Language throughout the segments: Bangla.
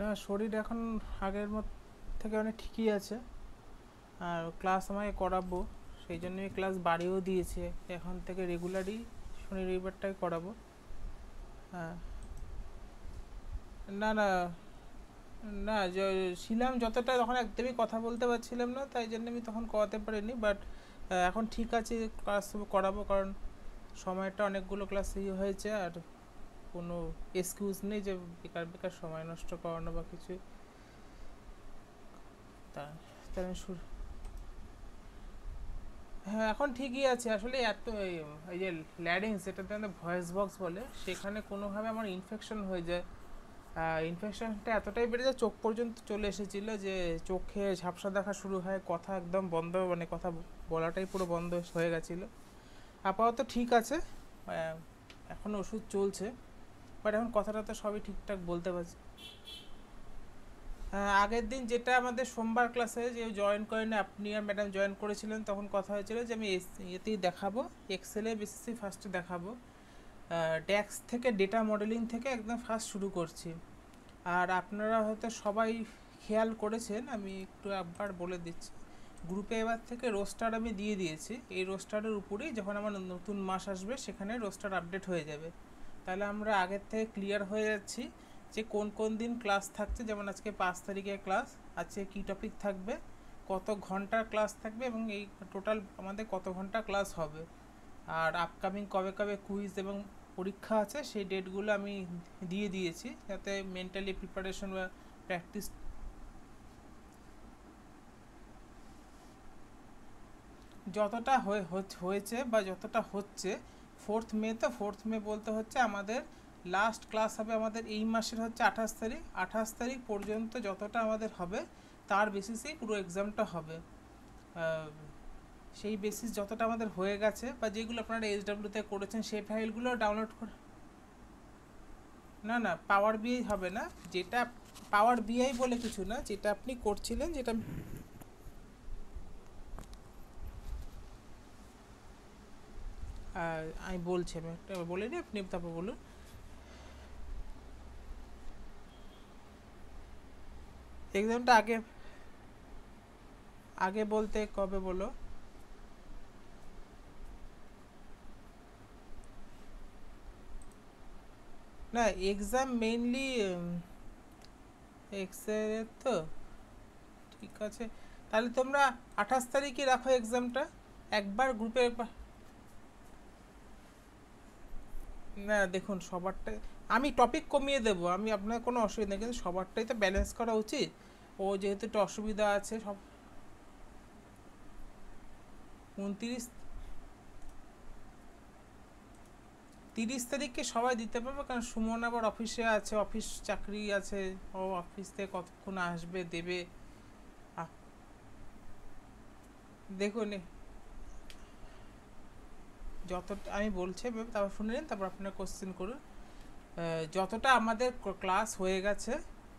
না, শরীর এখন আগের থেকে অনেক ঠিকই আছে। আর ক্লাস আমাকে করাবো, সেই জন্য ক্লাস বাড়িয়েও দিয়েছে। এখন থেকে রেগুলারই শনি রবিবারটাই করাবো। হ্যাঁ। না না না, ছিলাম যতটা, তখন একদমই কথা বলতে পারছিলাম না, তাই জন্য আমি তখন করাতে পারিনি। বাট এখন ঠিক আছে, ক্লাস করাবো, কারণ সময়টা অনেকগুলো ক্লাস হয়েছে। আর কোনো এক্সকিউজ নেই যে বেকার বেকার সময় নষ্ট করানো বা কিছু। তা তাই আমি হ্যাঁ, এখন ঠিকই আছে। আসলে এত এই যে ল্যারিংস, যেটাতে আমাদের ভয়েস বক্স বলে, সেখানে কোনোভাবে আমার ইনফেকশন হয়ে যায়। ইনফেকশনটা এতটাই বেড়ে যায়, চোখ পর্যন্ত চলে এসেছিলো, যে চোখে ঝাপসা দেখা শুরু হয়, কথা একদম বন্ধ, মানে কথা বলাটাই পুরো বন্ধ হয়ে গেছিলো। আপাতত ঠিক আছে, এখন ওষুধ চলছে, বাট এখন কথাটা তো সবই ঠিকঠাক বলতে পারছি। আগের দিন যেটা আমাদের সোমবার ক্লাসে যে জয়েন করেন, আপনি আর ম্যাডাম জয়েন করেছিলেন, তখন কথা হয়েছিল যে আমি এতেই দেখাবো, এক্সেলে বেসিসে ফার্স্টে দেখাবো। ড্যাক্স থেকে, ডেটা মডেলিং থেকে একদম ফার্স্ট শুরু করছি। আর আপনারা হয়তো সবাই খেয়াল করেছেন, আমি একটু একবার বলে দিচ্ছি। গ্রুপে এবার থেকে রোস্টার আমি দিয়ে দিয়েছি। এই রোস্টারের উপরেই যখন আমার নতুন মাস আসবে, সেখানে রোস্টার আপডেট হয়ে যাবে। তাহলে আমরা আগের থেকে ক্লিয়ার হয়ে যাচ্ছি যে কোন কোন দিন ক্লাস থাকছে। যেমন আজকে 5 তারিখে ক্লাস, আজকে কী টপিক থাকবে, কত ঘন্টার ক্লাস থাকবে, এবং এই টোটাল আমাদের কত ঘন্টা ক্লাস হবে। আর আপকামিং কবে কবে কুইজ এবং পরীক্ষা আছে, সেই ডেটগুলো আমি দিয়ে দিয়েছি, যাতে মেন্টালি প্রিপারেশন বা প্র্যাকটিস যতটা হয়েছে বা যতটা হচ্ছে। 4 মে, তো 4 মে বলতে হচ্ছে আমাদের লাস্ট ক্লাস হবে আমাদের এই মাসের হচ্ছে 28 তারিখ। 28 তারিখ পর্যন্ত যতটা আমাদের হবে, তার বেসিসেই পুরো এক্সামটা হবে। সেই বেসিস যতটা আমাদের হয়ে গেছে, বা যেগুলো আপনারা এইচডাব্লিউতে করেছেন, সেই ফাইলগুলো ডাউনলোড করে। না না, পাওয়ার বিআই হবে না। যেটা পাওয়ার বিআই বলে কিছু না, যেটা আপনি করছিলেন, যেটা আমি বলছি, আমি একটা বলে নিই, আপনি তারপর বলুন। এক্সামটা আগে আগে বলতে কবে বলো? না, এক্সাম মেইনলি এক্সের তো ঠিক আছে। তাহলে তোমরা 28 তারিখে রাখো এক্সামটা। একবার গ্রুপে একবার। না দেখুন, সবারটাই আমি টপিক কমিয়ে দেবো, আমি আপনার কোনো অসুবিধা নেই, কিন্তু সবারটাই তো ব্যালেন্স করা উচিত। ও যেহেতু একটু অসুবিধা আছে সব। 29, 30 তারিখে সবাই দিতে পারবে, কারণ সুমন আবার অফিসে আছে, অফিস চাকরি আছে, ও অফিস থেকে কতক্ষণ আসবে দেবে। দেখুন, যতটা আমি বলছি, তারপর শুনে নিন, তারপর আপনারা কোশ্চেন করুন। যতটা আমাদের ক্লাস হয়ে গেছে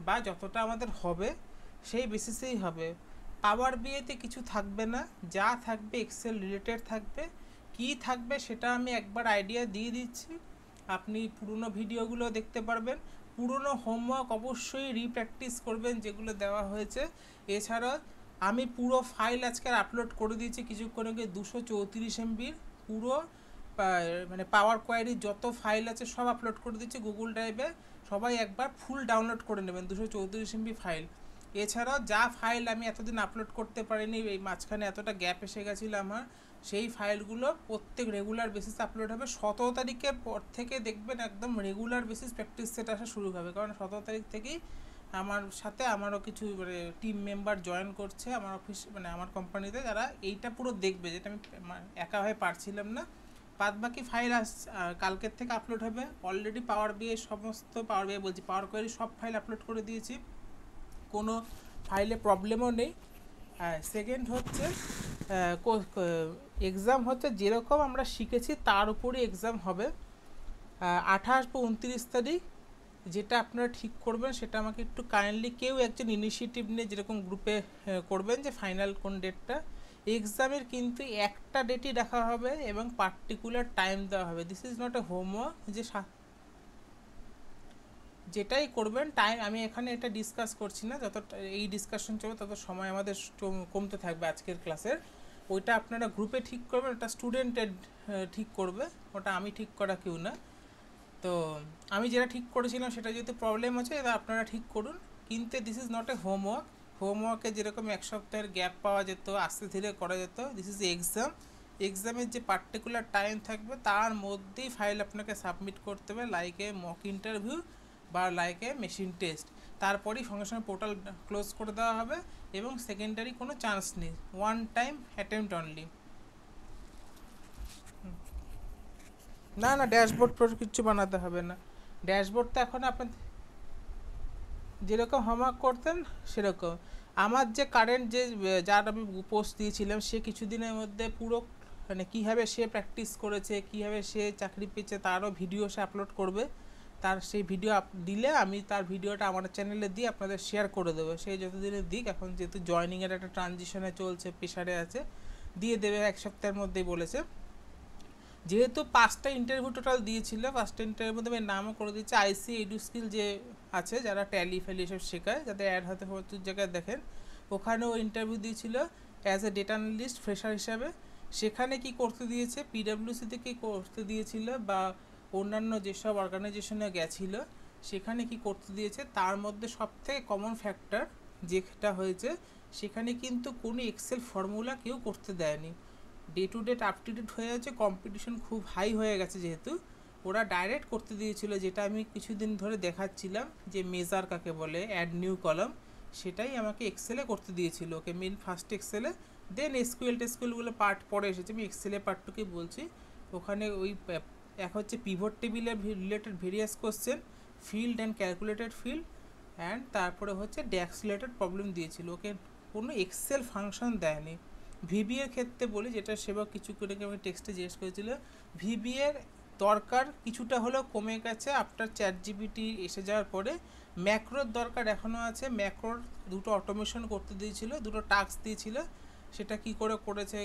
বা যতটা আমাদের হবে, সেই বেসিসেই হবে। পাওয়ার বিএতে কিছু থাকবে না, যা থাকবে এক্সেল রিলেটেড থাকবে। কি থাকবে সেটা আমি একবার আইডিয়া দিয়ে দিচ্ছি, আপনি পুরনো ভিডিওগুলো দেখতে পারবেন। পুরনো হোমওয়ার্ক অবশ্যই রিপ্র্যাকটিস করবেন, যেগুলো দেওয়া হয়েছে। এছাড়াও আমি পুরো ফাইল আজকে আপলোড করে দিয়েছি কিছুক্ষণ আগে, 234 MB পুরো, মানে পাওয়ার কোয়ারির যত ফাইল আছে সব আপলোড করে দিচ্ছি গুগল ড্রাইভে। সবাই একবার ফুল ডাউনলোড করে নেবেন 234 MB ফাইল। এছাড়াও যা ফাইল আমি এতদিন আপলোড করতে পারিনি, এই মাঝখানে এতটা গ্যাপ এসে গেছিলো আমার, সেই ফাইলগুলো প্রত্যেক রেগুলার বেসিস আপলোড হবে। 17 তারিখের পর থেকে দেখবেন একদম রেগুলার বেসিস প্র্যাকটিস সেট আসা শুরু হবে, কারণ 17 তারিখ থেকেই আমার সাথে আমারও কিছু মানে টিম মেম্বার জয়েন করছে আমার অফিস, মানে আমার কোম্পানিতে, যারা এইটা পুরো দেখবে, যেটা আমি একা হয়ে পারছিলাম না। বাদ বাকি ফাইল কালকের থেকে আপলোড হবে। অলরেডি পাওয়ার বিআই সমস্ত, পাওয়ার বিআই বলছি, পাওয়ার কোয়ারি সব ফাইল আপলোড করে দিয়েছি, কোনো ফাইলে প্রবলেমও নেই। সেকেন্ড হচ্ছে, এক্সাম হচ্ছে যেরকম আমরা শিখেছি তার উপরই এক্সাম হবে। 28 বা 29 তারিখ যেটা আপনারা ঠিক করবেন, সেটা আমাকে একটু কাইন্ডলি কেউ একজন ইনিশিয়েটিভ নিয়ে, যেরকম গ্রুপে করবেন, যে ফাইনাল কোন ডেটটা। এক্সামের কিন্তু একটা ডেটই রাখা হবে এবং পার্টিকুলার টাইম দেওয়া হবে। This is not a homework যে যেটাই করবেন টাইম, আমি এখানে এটা ডিসকাস করছি না, যত এই ডিসকাশন চলবে তত সময় আমাদের কমতে থাকবে আজকের ক্লাসের। ওইটা আপনারা গ্রুপে ঠিক করবেন, ওটা স্টুডেন্টের ঠিক করবে, ওটা আমি ঠিক করা কেউ না। তো আমি যেটা ঠিক করেছিলাম সেটা যদি প্রবলেম আছে এটা আপনারা ঠিক করুন, কিন্তু this is not a homework. হোমওয়ার্কে যেরকম এক সপ্তাহের গ্যাপ পাওয়া যেত, আস্তে ধীরে করা যেত, দিস ইজ এক্সাম। এক্সামের যে পার্টিকুলার টাইম থাকবে তার মধ্যেই ফাইল আপনাকে সাবমিট করতে হবে, লাইক এ মক ইন্টারভিউ বা লাইক এ মেশিন টেস্ট। তারপরেই সঙ্গে সঙ্গে পোর্টাল ক্লোজ করে দেওয়া হবে এবং সেকেন্ডারি কোনো চান্স নেই, ওয়ান টাইম অ্যাটেম্পট অনলি। না না, ড্যাশবোর্ড কিছু বানাতে হবে না। ড্যাশবোর্ড তো এখন আপনার যেরকম হোমওয়ার্ক করতেন সেরকম। আমার যে কারেন্ট যে যার আমি পোস্ট দিয়েছিলাম সে কিছুদিনের মধ্যে পুরো মানে কীভাবে সে প্র্যাকটিস করেছে, কীভাবে সে চাকরি পেয়েছে তারও ভিডিও সে আপলোড করবে। তার সেই ভিডিও দিলে আমি তার ভিডিওটা আমার চ্যানেলে দিয়ে আপনাদের শেয়ার করে দেবো। সেই যতদিনে দিক, এখন যেহেতু জয়নিংয়ের একটা ট্রানজিশনে চলছে, প্রেশারে আছে, দিয়ে দেবে এক সপ্তাহের মধ্যেই বলেছে। যেহেতু 5টা ইন্টারভিউ টোটাল দিয়েছিল, 5টা ইন্টারভিউর মধ্যে আমি নামও করে দিচ্ছি। আইসি এডু স্কিল যে আছে যারা ট্যালি ফ্যালি এসব শেখায়, যাদের অ্যাড হাতে প্রচুর জায়গায় দেখেন, ওখানেও ইন্টারভিউ দিয়েছিল as a data analyst fresher হিসাবে। সেখানে কি করতে দিয়েছে, পিডাব্লিউসিতে কি করতে দিয়েছিল বা অন্যান্য যেসব অর্গানাইজেশনে গেছিলো সেখানে কি করতে দিয়েছে, তার মধ্যে সবথেকে কমন ফ্যাক্টর যেটা হয়েছে, সেখানে কিন্তু কোনো এক্সেল ফর্মুলা কেউ করতে দেয়নি। Day to date up to date হয়ে যাচ্ছে, কম্পিটিশন খুব হাই হয়ে গেছে, যেহেতু ওরা ডাইরেক্ট করতে দিয়েছিল যেটা আমি কিছুদিন ধরে দেখাচ্ছিলাম যে মেজার কাকে বলে, অ্যাড নিউ কলাম, সেটাই আমাকে এক্সেলে করতে দিয়েছিল। ওকে মেন ফার্স্ট এক্সেলে, দেন এসকিউএল টেসকিউএলগুলো পার্ট পরে এসেছে, আমি এক্সেলের পার্টটুকুই বলছি। ওখানে ওই এক হচ্ছে পিভট টেবিলের related various question, field and calculated field, and তারপরে হচ্ছে ড্যাক্স রিলেটেড প্রবলেম দিয়েছিল। ওকে কোনো এক্সেল ফাংশন দেয়নি। ভিবিএর ক্ষেত্রে বলি, যেটা সেবা কিছু করে আমি টেক্সটে জিজ্ঞেস করেছিল, ভিবিএর দরকার কিছুটা হলেও কমে গেছে আফটার চ্যাট জিপিটি এসে যাওয়ার পরে। ম্যাক্রোর দরকার এখনও আছে, ম্যাক্রোর দুটো অটোমেশন করতে দিয়েছিল, দুটো টাস্ক দিয়েছিল, সেটা কি করে করেছে,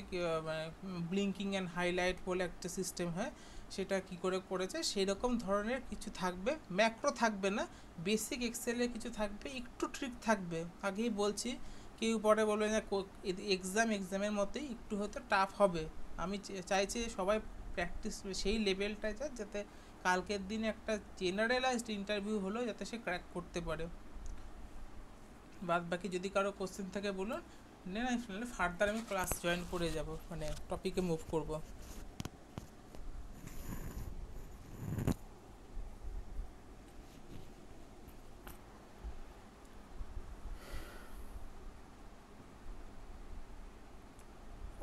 ব্লিঙ্কিং অ্যান্ড হাইলাইট বলে একটা সিস্টেম হয়, সেটা কি করে করেছে, সেই রকম ধরনের কিছু থাকবে। ম্যাক্রো থাকবে না, বেসিক এক্সেলের কিছু থাকবে, একটু ট্রিক থাকবে। আগেই বলছি, কেউ পরে বলবে না এক্সামের মতোই একটু হয়তো টাফ হবে। আমি চাইছি সবাই প্র্যাকটিস সেই লেভেলটা যায়, যাতে কালকের দিনে একটা জেনারেলাইজড ইন্টারভিউ হলো যাতে সে ক্র্যাক করতে পারে। বাদ বাকি যদি কারো কোশ্চেন থাকে বলুন, না ফার্দার আমি ক্লাস জয়েন করে যাব, মানে টপিকে মুভ করব।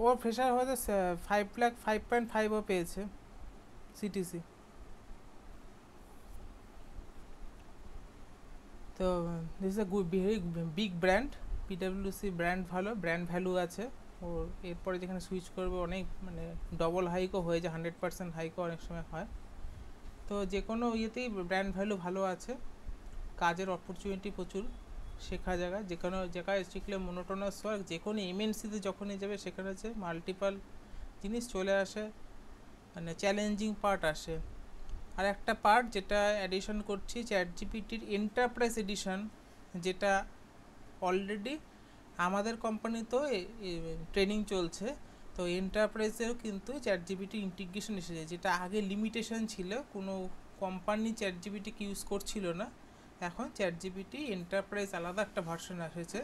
ও ফ্রেশার হয়তো 5.5ও পেয়েছে সিটিসি। তো this is a very big brand, পিডাব্লিউসি ব্র্যান্ড ভালো, ব্র্যান্ড ভ্যালু আছে ওর। এরপরে যেখানে সুইচ করবে অনেক মানে ডবল হাইকও হয়ে যায়, 100% হাইকও অনেক সময় হয়। তো যে কোনো ইয়েতেই ব্র্যান্ড ভ্যালু ভালো আছে, কাজের অপরচুনিটি প্রচুর, শেখা জায়গা, যে কোনো জায়গায় শিখলে মোনোটোনাস ওয়ার্ক, যে কোনো এমএনসিতে যখনই যাবে সেখানে হচ্ছে মাল্টিপাল জিনিস চলে আসে, মানে চ্যালেঞ্জিং পার্ট আসে। আর একটা পার্ট যেটা অ্যাডিশন করছি, চ্যাট জিপিটির এন্টারপ্রাইজ এডিশন, যেটা অলরেডি আমাদের কোম্পানিতেও ট্রেনিং চলছে। তো এন্টারপ্রাইজেও কিন্তু চ্যাট জিপিটি ইন্টিগ্রেশন এসেছে, যেটা আগে লিমিটেশন ছিল, কোনো কোম্পানি চ্যাট জিপিটিকে ইউজ করছিল না। এখন চ্যাট জিপিটি এন্টারপ্রাইজ আলাদা একটা ভার্সন এসেছে,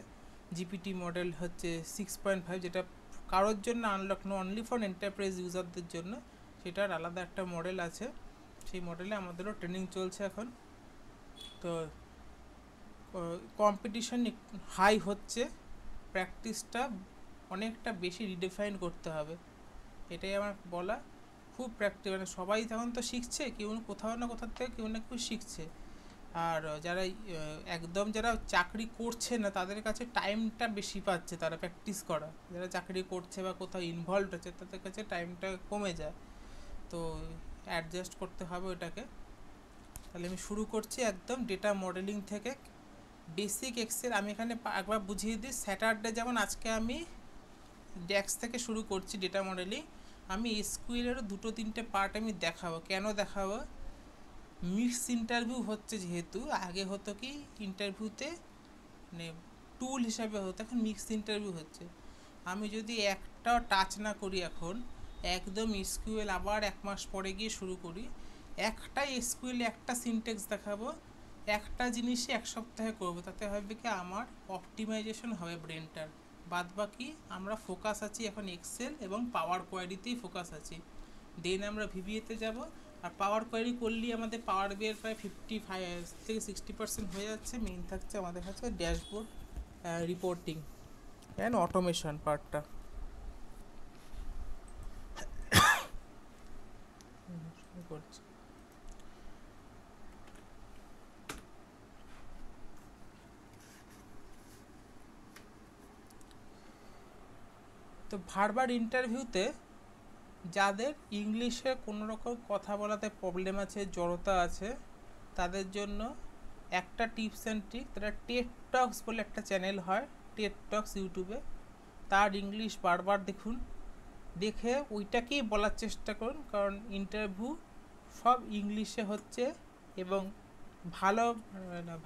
জিপিটি মডেল হচ্ছে 6.5, যেটা কারোর জন্য unlock no, only for enterprise ইউজারদের জন্য, সেটার আলাদা একটা মডেল আছে। সেই মডেলে আমাদেরও ট্রেনিং চলছে এখন। তো কম্পিটিশন হাই হচ্ছে, প্র্যাকটিসটা অনেকটা বেশি রিডিফাইন করতে হবে, এটাই আমার বলা। খুব প্র্যাকটিস, মানে সবাই তখন তো শিখছে, কেউ কোথাও না কোথাও থেকে কেউ না কেউ শিখছে। আর যারা একদম যারা চাকরি করছে না তাদের কাছে টাইমটা বেশি পাচ্ছে তারা প্র্যাকটিস করা, যারা চাকরি করছে বা কোথাও ইনভলভ আছে তাদের কাছে টাইমটা কমে যায়। তো অ্যাডজাস্ট করতে হবে ওটাকে। তাহলে আমি শুরু করছি একদম ডেটা মডেলিং থেকে, বেসিক এক্সেল। আমি এখানে একবার বুঝিয়ে দিই, স্যাটারডে যেমন আজকে আমি ড্যাক্স থেকে শুরু করছি ডেটা মডেলিং, আমি এসকিউএলেরও 2-3টে পার্ট আমি দেখাবো। কেন দেখাবো, মিক্স ইন্টারভিউ হচ্ছে, যেহেতু আগে হতো কি ইন্টারভিউতে মানে টুল হিসাবে হতো, এখন মিক্স ইন্টারভিউ হচ্ছে। আমি যদি একটাও টাচ না করি এখন, একদম এসকিউএল আবার 1 মাস পরে গিয়ে শুরু করি, একটা এসকিউএল একটা সিনটেক্স দেখাবো, একটা জিনিসই 1 সপ্তাহে করবো, তাতে হবে কি আমার অপটিমাইজেশন হবে ব্রেনটার। বাদ বাকি আমরা ফোকাস আছি এখন এক্সেল এবং পাওয়ার কোয়ারিতেই ফোকাস আছি। দেন আমরা ভিভিএতে যাব, আর পাওয়ার কোয়ারি করলেই আমাদের পাওয়ার বিয়ের প্রায় 55 থেকে 60% হয়ে যাচ্ছে। মেইন থাকছে আমাদের কাছে ড্যাশবোর্ড, রিপোর্টিং অ্যান্ড অটোমেশন পার্টটা। করছি তো ভার্বাল ইন্টারভিউতে যাদের ইংলিশে কোনো রকম কথা বলাতে প্রবলেম আছে, জড়তা আছে, তাদের জন্য একটা টিপস অ্যান্ড ট্রিক, তারা টেড টক্স বলে একটা চ্যানেল হয়, টেড টক্স ইউটিউবে, তার ইংলিশ বারবার দেখুন, দেখে ওইটাকেই বলার চেষ্টা করুন, কারণ ইন্টারভিউ সব ইংলিশে হচ্ছে। এবং ভালো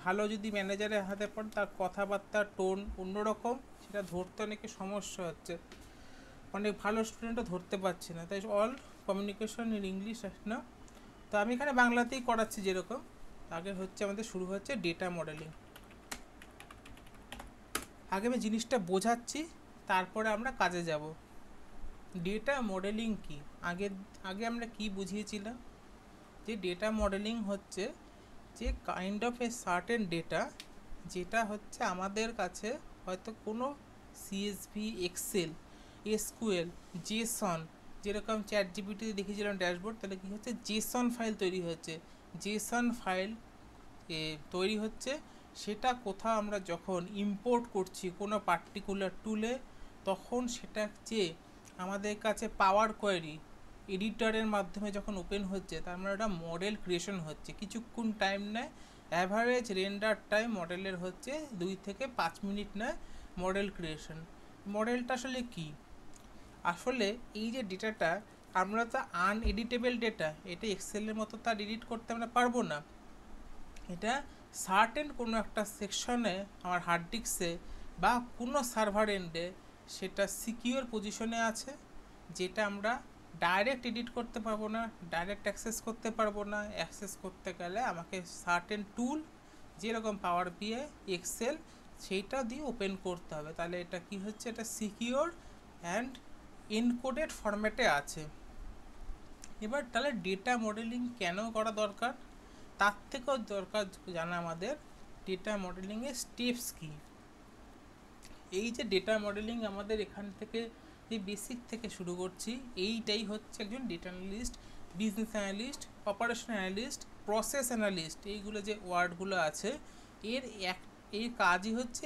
ভালো যদি ম্যানেজারের হাতে পড়ে, তার কথাবার্তার টোন অন্যরকম, সেটা ধরতে অনেকে সমস্যা হচ্ছে, অনেক ভালো স্টুডেন্টও ধরতে পারছে না, তাই অল কমিউনিকেশন ইন ইংলিশ না। তো আমি এখানে বাংলাতেই করাচ্ছি। যেরকম আগে হচ্ছে আমাদের শুরু হচ্ছে ডেটা মডেলিং। আগে আমি জিনিসটা বোঝাচ্ছি, তারপরে আমরা কাজে যাব। ডেটা মডেলিং কি, আগে আগে আমরা কি বুঝিয়েছিলাম, যে ডেটা মডেলিং হচ্ছে যে kind of a certain data, যেটা হচ্ছে আমাদের কাছে হয়তো কোনো সিএসভি, এক্সেল, এসকিউএল, জেসন, যেরকম চ্যাট জিপিটিতে দেখেছিলাম ড্যাশবোর্ড, তাহলে কী হচ্ছে জেসন ফাইল তৈরি হচ্ছে। জেসন ফাইল তৈরি হচ্ছে, সেটা কোথাও আমরা যখন ইম্পোর্ট করছি কোনো পার্টিকুলার টুলে, তখন সেটা যে আমাদের কাছে পাওয়ার কোয়েরি এডিটরের মাধ্যমে যখন ওপেন হচ্ছে, তার মানে একটা মডেল ক্রিয়েশন হচ্ছে। কিছুক্ষণ টাইম নেয়, অ্যাভারেজ রেন্ডার টাইম মডেলের হচ্ছে 2 থেকে 5 মিনিট নেয় মডেল ক্রিয়েশন। মডেলটা আসলে কি, আসলে এই যে ডেটাটা, আমরা তো আনএডিটেবল ডেটা, এটা এক্সেলের মতো তার এডিট করতে আমরা পারবো না। এটা সার্টেন কোনো একটা সেকশনে আমার হার্ড ডিস্কে বা কোনো সার্ভার এন্ডে সেটা সিকিউর পজিশনে আছে, যেটা আমরা ডাইরেক্ট এডিট করতে পারবো না, ডাইরেক্ট অ্যাক্সেস করতে পারবো না। অ্যাক্সেস করতে গেলে আমাকে সার্টেন টুল, যেরকম পাওয়ার বিআই, এক্সেল, সেইটা দিয়ে ওপেন করতে হবে। তাহলে এটা কি হচ্ছে, এটা সিকিউর অ্যান্ড এনকোডেড ফরম্যাটে আছে। এবার তাহলে ডেটা মডেলিং কেন করা দরকার, তার থেকেও দরকার জানা আমাদের ডেটা মডেলিংয়ের স্টেপস কী। এই যে ডেটা মডেলিং আমাদের এখান থেকে যে বেসিক থেকে শুরু করছি, এইটাই হচ্ছে একজন data analyst, business analyst, operation analyst, process analyst, এইগুলো যে ওয়ার্ডগুলো আছে, এর এই কাজই হচ্ছে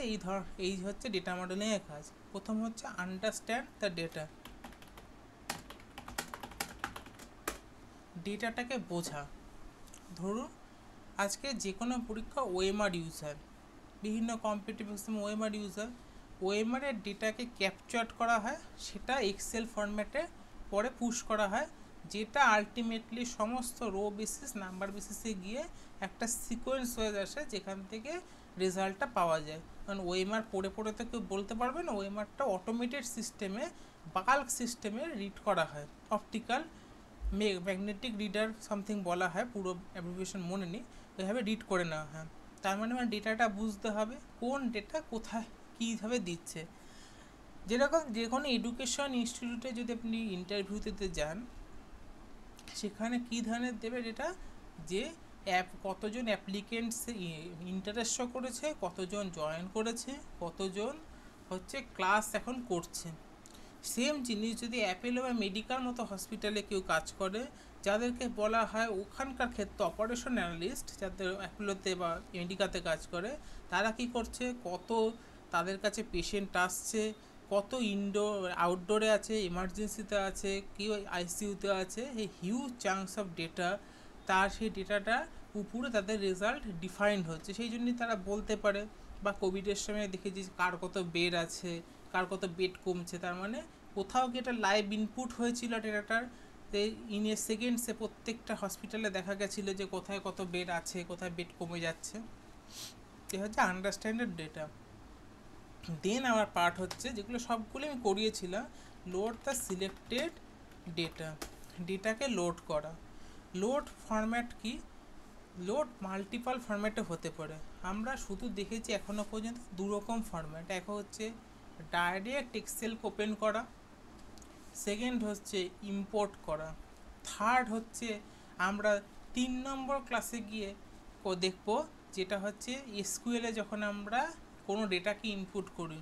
এই হচ্ছে ডেটা মডেলিংয়ের কাজ। প্রথম হচ্ছে আন্ডারস্ট্যান্ড দ্য ডেটা, ডেটাটাকে বোঝা। ধরুন আজকে যে কোনো পরীক্ষা ওএমআর ইউজার, বিভিন্ন কম্পিটিটিভ এক্সাম ওএমআর ইউজার, ওএমআরের ডেটাকে ক্যাপচার করা হয়, সেটা এক্সেল ফরম্যাটে পরে পুশ করা হয়, যেটা আলটিমেটলি সমস্ত রো বেসিস, নাম্বার বেসিসে গিয়ে একটা সিকোয়েন্স হয়ে আসে, যেখান থেকে রেজাল্টটা পাওয়া যায়। কারণ ওএমআর পড়ে পড়ে তো কেউ বলতে পারবে না, ওএমআরটা অটোমেটেড সিস্টেমে, বাল্ক সিস্টেমে রিড করা হয়, অপটিক্যাল ম্যাগনেটিক রিডার সামথিং বলা হয়, পুরো অ্যাব্রিভিয়েশন মনে নেই, ওইভাবে রিড করে নেওয়া হয়। তার মানে আমার ডেটাটা বুঝতে হবে কোন ডেটা কোথায় কীভাবে দিচ্ছে। যেরকম যে কোনো এডুকেশন ইনস্টিটিউটে যদি আপনি ইন্টারভিউতে যান, সেখানে কী ধরনের দেবে ডেটা, যে কতজন অ্যাপ্লিকেন্টস ইন্টারেস্ট শো করেছে, কতজন জয়েন করেছে, কতজন হচ্ছে ক্লাস এখন করছে। সেম জিনিস যদি অ্যাপেলো বা মেডিকাল মতো হসপিটালে কেউ কাজ করে, যাদেরকে বলা হয় ওখানকার ক্ষেত্রে অপারেশন অ্যানালিস্ট, যাদের অ্যাপেলোতে বা মেডিকাতে কাজ করে, তারা কি করছে, কত তাদের কাছে পেশেন্ট আসছে, কত আউটডোরে আছে, এমার্জেন্সিতে আছে, কেউ আইসিইউতে আছে, এই হিউজ চাঙ্কস অফ ডেটা, তার সেই ডেটাটা উপরে তাদের রেজাল্ট ডিফাইন্ড হচ্ছে। সেই জন্যই তারা বলতে পারে, বা কোভিডের সময় দেখেছি কার কত বেড আছে, কার কত বেড কমছে, তার মানে কোথাও কি এটা লাইভ ইনপুট হয়েছিল ডেটাটার, ইন এ সেকেন্ডসে প্রত্যেকটা হসপিটালে দেখা গেছিলো যে কোথায় কত বেড আছে, কোথায় বেড কমে যাচ্ছে। এ হচ্ছে আন্ডারস্ট্যান্ডেড ডেটা। দেন আমার পার্ট হচ্ছে যেগুলো সবগুলো আমি করিয়েছিলাম, লোড দ্য সিলেক্টেড ডেটা, ডেটাকে লোড করা। লোড ফরম্যাট কি? লোড মাল্টিপাল ফরম্যাটে হতে পারে। আমরা শুধু দেখেছি এখনও পর্যন্ত দুরকম ফরম্যাট। এক হচ্ছে ডাইরেক্ট এক্সেল ওপেন করা, সেকেন্ড হচ্ছে ইম্পোর্ট করা, থার্ড হচ্ছে আমরা 3 নম্বর ক্লাসে গিয়ে দেখব যেটা হচ্ছে এসকিউএলে যখন আমরা কোনো ডেটাকে ইনপুট করি।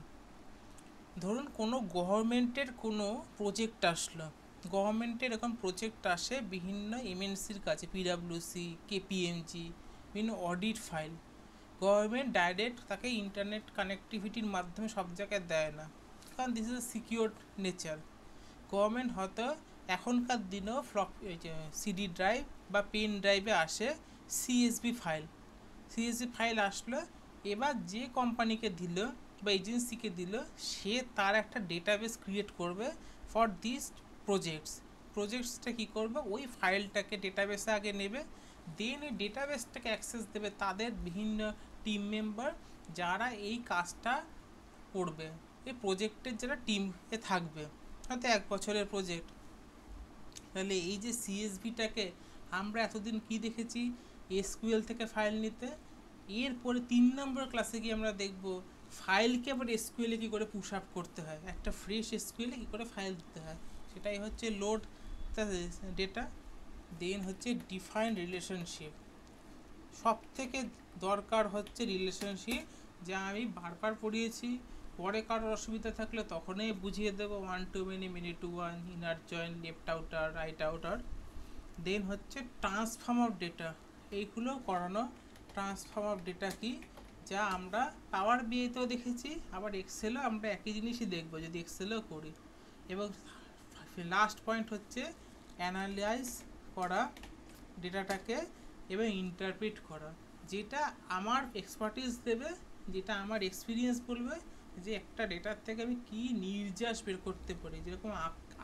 ধরুন কোনো গভর্নমেন্টের কোনো প্রজেক্ট আসলো, গভর্নমেন্টের এরকম প্রজেক্ট আসে বিভিন্ন এমএনসির কাছে, পিডাব্লিউসি, কেপিএমজি, বিভিন্ন অডিট ফাইল। গভর্নমেন্ট ডাইরেক্ট তাকে ইন্টারনেট কানেক্টিভিটির মাধ্যমে সব জায়গায় দেয় না, কারণ this is A secured nature. Government হয়তো এখনকার দিনেও সিডি ড্রাইভ বা পেন ড্রাইভে আসে সিএসভি ফাইল। সিএসভি ফাইল আসলো, এবার যে কোম্পানিকে দিল বা এজেন্সিকে দিল, সে তার একটা ডেটাবেস ক্রিয়েট করবে ফর দিস প্রজেক্টসটা কী করবে, ওই ফাইলটাকে ডেটাবেসে আগে নেবে, দেন এই ডেটাবেসটাকে অ্যাক্সেস দেবে তাদের বিভিন্ন টিম মেম্বার যারা এই কাজটা করবে, এই প্রজেক্টের যারা টিমে থাকবে, হয়তো 1 বছরের প্রজেক্ট। তাহলে এই যে সিএসভিটাকে আমরা এতদিন কি দেখেছি, এসকিউএল থেকে ফাইল নিতে, এরপরে 3 নম্বর ক্লাসে গিয়ে আমরা দেখব ফাইলকে আবার এসকিউএলে কী করে পুশ আপ করতে হয়, একটা ফ্রেশ এসকিউএলে কী করে ফাইল দিতে হয়, সেটাই হচ্ছে লোড ডেটা। দেন হচ্ছে ডিফাইন রিলেশনশিপ। সব থেকে দরকার হচ্ছে রিলেশনশিপ, যা আমি বারবার পড়িয়েছি। পরে কারোর অসুবিধা থাকলে তখনই বুঝিয়ে দেবো, 1 to many, many to one, inner join, left outer, right outer. Then হচ্ছে ট্রান্সফর্ম অফ ডেটা, এইগুলো করানো। ট্রান্সফর্ম অফ ডেটা কি, যা আমরা পাওয়ার বিআইতেও দেখেছি, আবার এক্সেলও আমরা একই জিনিসই দেখব যদি এক্সেলও করি। এবং লাস্ট পয়েন্ট হচ্ছে অ্যানালাইজ করা ডেটাটাকে এবং ইন্টারপ্রিট করা, যেটা আমার এক্সপার্টিস দেবে, যেটা আমার এক্সপিরিয়েন্স বলবে যে একটা ডেটার থেকে আমি কী নির্যাস বের করতে পারি। যেরকম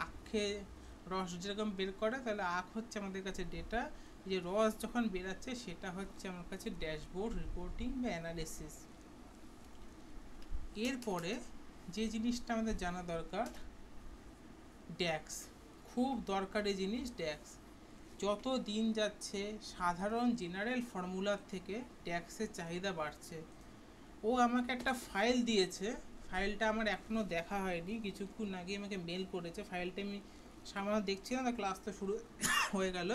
আখে রস যেরকম বের করে, তাহলে আখ হচ্ছে আমাদের কাছে ডেটা, যে রস যখন বেরাচ্ছে সেটা হচ্ছে আমার কাছে ড্যাশবোর্ড, রিপোর্টিং বা অ্যানালিসিস। এরপরে যে জিনিসটা আমাদের জানা দরকার, ড্যাক্স, খুব দরকারি জিনিস ড্যাক্স। যত দিন যাচ্ছে সাধারণ জেনারেল ফর্মুলার থেকে ড্যাক্সের চাহিদা বাড়ছে। ও আমাকে একটা ফাইল দিয়েছে, ফাইলটা আমার এখনও দেখা হয়নি, কিছুক্ষণ আগে আমাকে মেল করেছে, ফাইলটা আমি সামান্য দেখছি না, ক্লাস তো শুরু হয়ে গেল।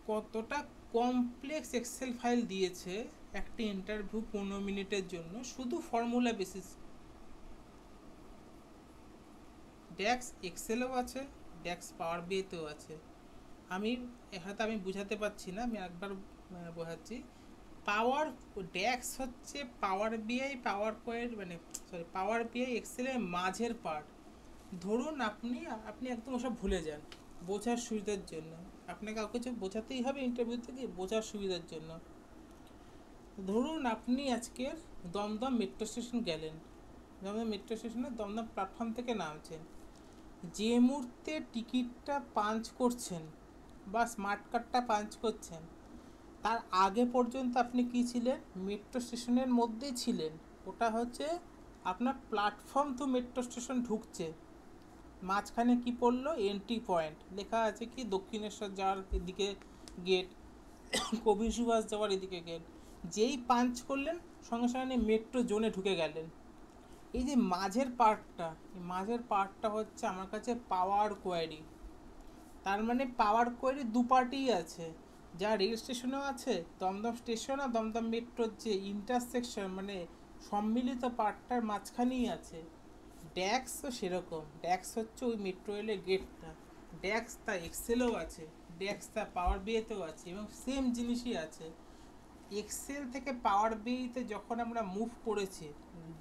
কতটা কমপ্লেক্স এক্সেল ফাইল দিয়েছে একটা ইন্টারভিউ 15 মিনিটের জন্য, শুধু ফর্মুলা বেসিস। ড্যাক্স এক্সেলও আছে, ড্যাক্স পাওয়ার বিআইতেও আছে। আমি হয়তো আমি বুঝাতে পারছি না, আমি একবার বোঝাচ্ছি। পাওয়ার ড্যাক্স হচ্ছে পাওয়ার বিআই, পাওয়ার পয়েন্ট মানে পাওয়ার বিআই এক্সেলের মাঝের পার্ট। ধরুন আপনি একদম ওসব ভুলে যান বোঝার সুবিধার জন্য, আপনাকে কাউকে কিছু বোঝাতেই হবে ইন্টারভিউতে গিয়ে বোঝার সুবিধার জন্য। ধরুন আপনি আজকের দমদম মেট্রো স্টেশন গেলেন, দমদম মেট্রো স্টেশনে দমদম প্ল্যাটফর্ম থেকে নামছেন, যে মুহূর্তে টিকিটটা পাঞ্চ করছেন বা স্মার্ট কার্ডটা পাঞ্চ করছেন, তার আগে পর্যন্ত আপনি কি ছিলেন, মেট্রো স্টেশনের মধ্যেই ছিলেন। ওটা হচ্ছে আপনার প্ল্যাটফর্ম টু মেট্রো স্টেশন ঢুকছে, মাঝখানে কি পড়লো, এন্ট্রি পয়েন্ট লেখা আছে কি দক্ষিণেশ্বর যাওয়ার এদিকে গেট, কবি সুভাষ যাওয়ার এদিকে গেট। যেই পাঞ্চ করলেন সঙ্গে সঙ্গে মেট্রো জোনে ঢুকে গেলেন। এই যে মাঝের পার্টটা, এই মাঝের পার্টটা হচ্ছে আমার কাছে পাওয়ার কোয়ারি। তার মানে পাওয়ার কোয়ারি দু পার্টিই আছে, যা রেল স্টেশনেও আছে, দমদম স্টেশন আর দমদম মেট্রোর যে ইন্টারসেকশন মানে সম্মিলিত পার্টটার মাঝখানেই আছে। ড্যাক্সও সেরকম, ড্যাক্স হচ্ছে ওই মেট্রো রেলের গেটটা। ড্যাক্স তা এক্সেলেও আছে, ড্যাক্স তা পাওয়ার বিআইতেও আছে, এবং সেম জিনিসই আছে। এক্সেল থেকে পাওয়ার বিআইতে যখন আমরা মুভ করেছি,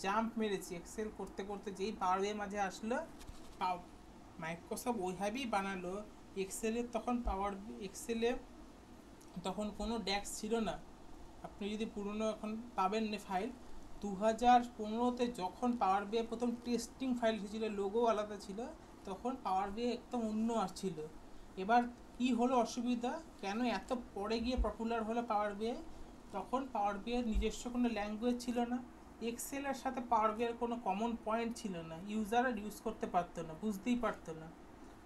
জাম্প মেরেছি এক্সেল করতে করতে, যেই পাওয়ার বিআই মাঝে আসলো, মাইক্রোসফট ওইভাবেই বানালো এক্সেলের। তখন এক্সেলে তখন কোনো ড্যাক্স ছিল না। আপনি যদি পুরনো এখন পাবেন না ফাইল, 2015-তে যখন পাওয়ার বিআই প্রথম টেস্টিং ফাইল এসেছিলো, লোগো আলাদা ছিল, তখন পাওয়ার বিআই একদম অন্য আসছিল। এবার কি হলো অসুবিধা, কেন এত পরে গিয়ে পপুলার হলো পাওয়ার বিআই? তখন পাওয়ার বিআই নিজস্ব কোনো ল্যাঙ্গুয়েজ ছিল না, এক্সেলের সাথে পাওয়ার বিআইয়ের কোনো কমন পয়েন্ট ছিল না, ইউজার ইউজ করতে পারতো না, বুঝতেই পারতো না।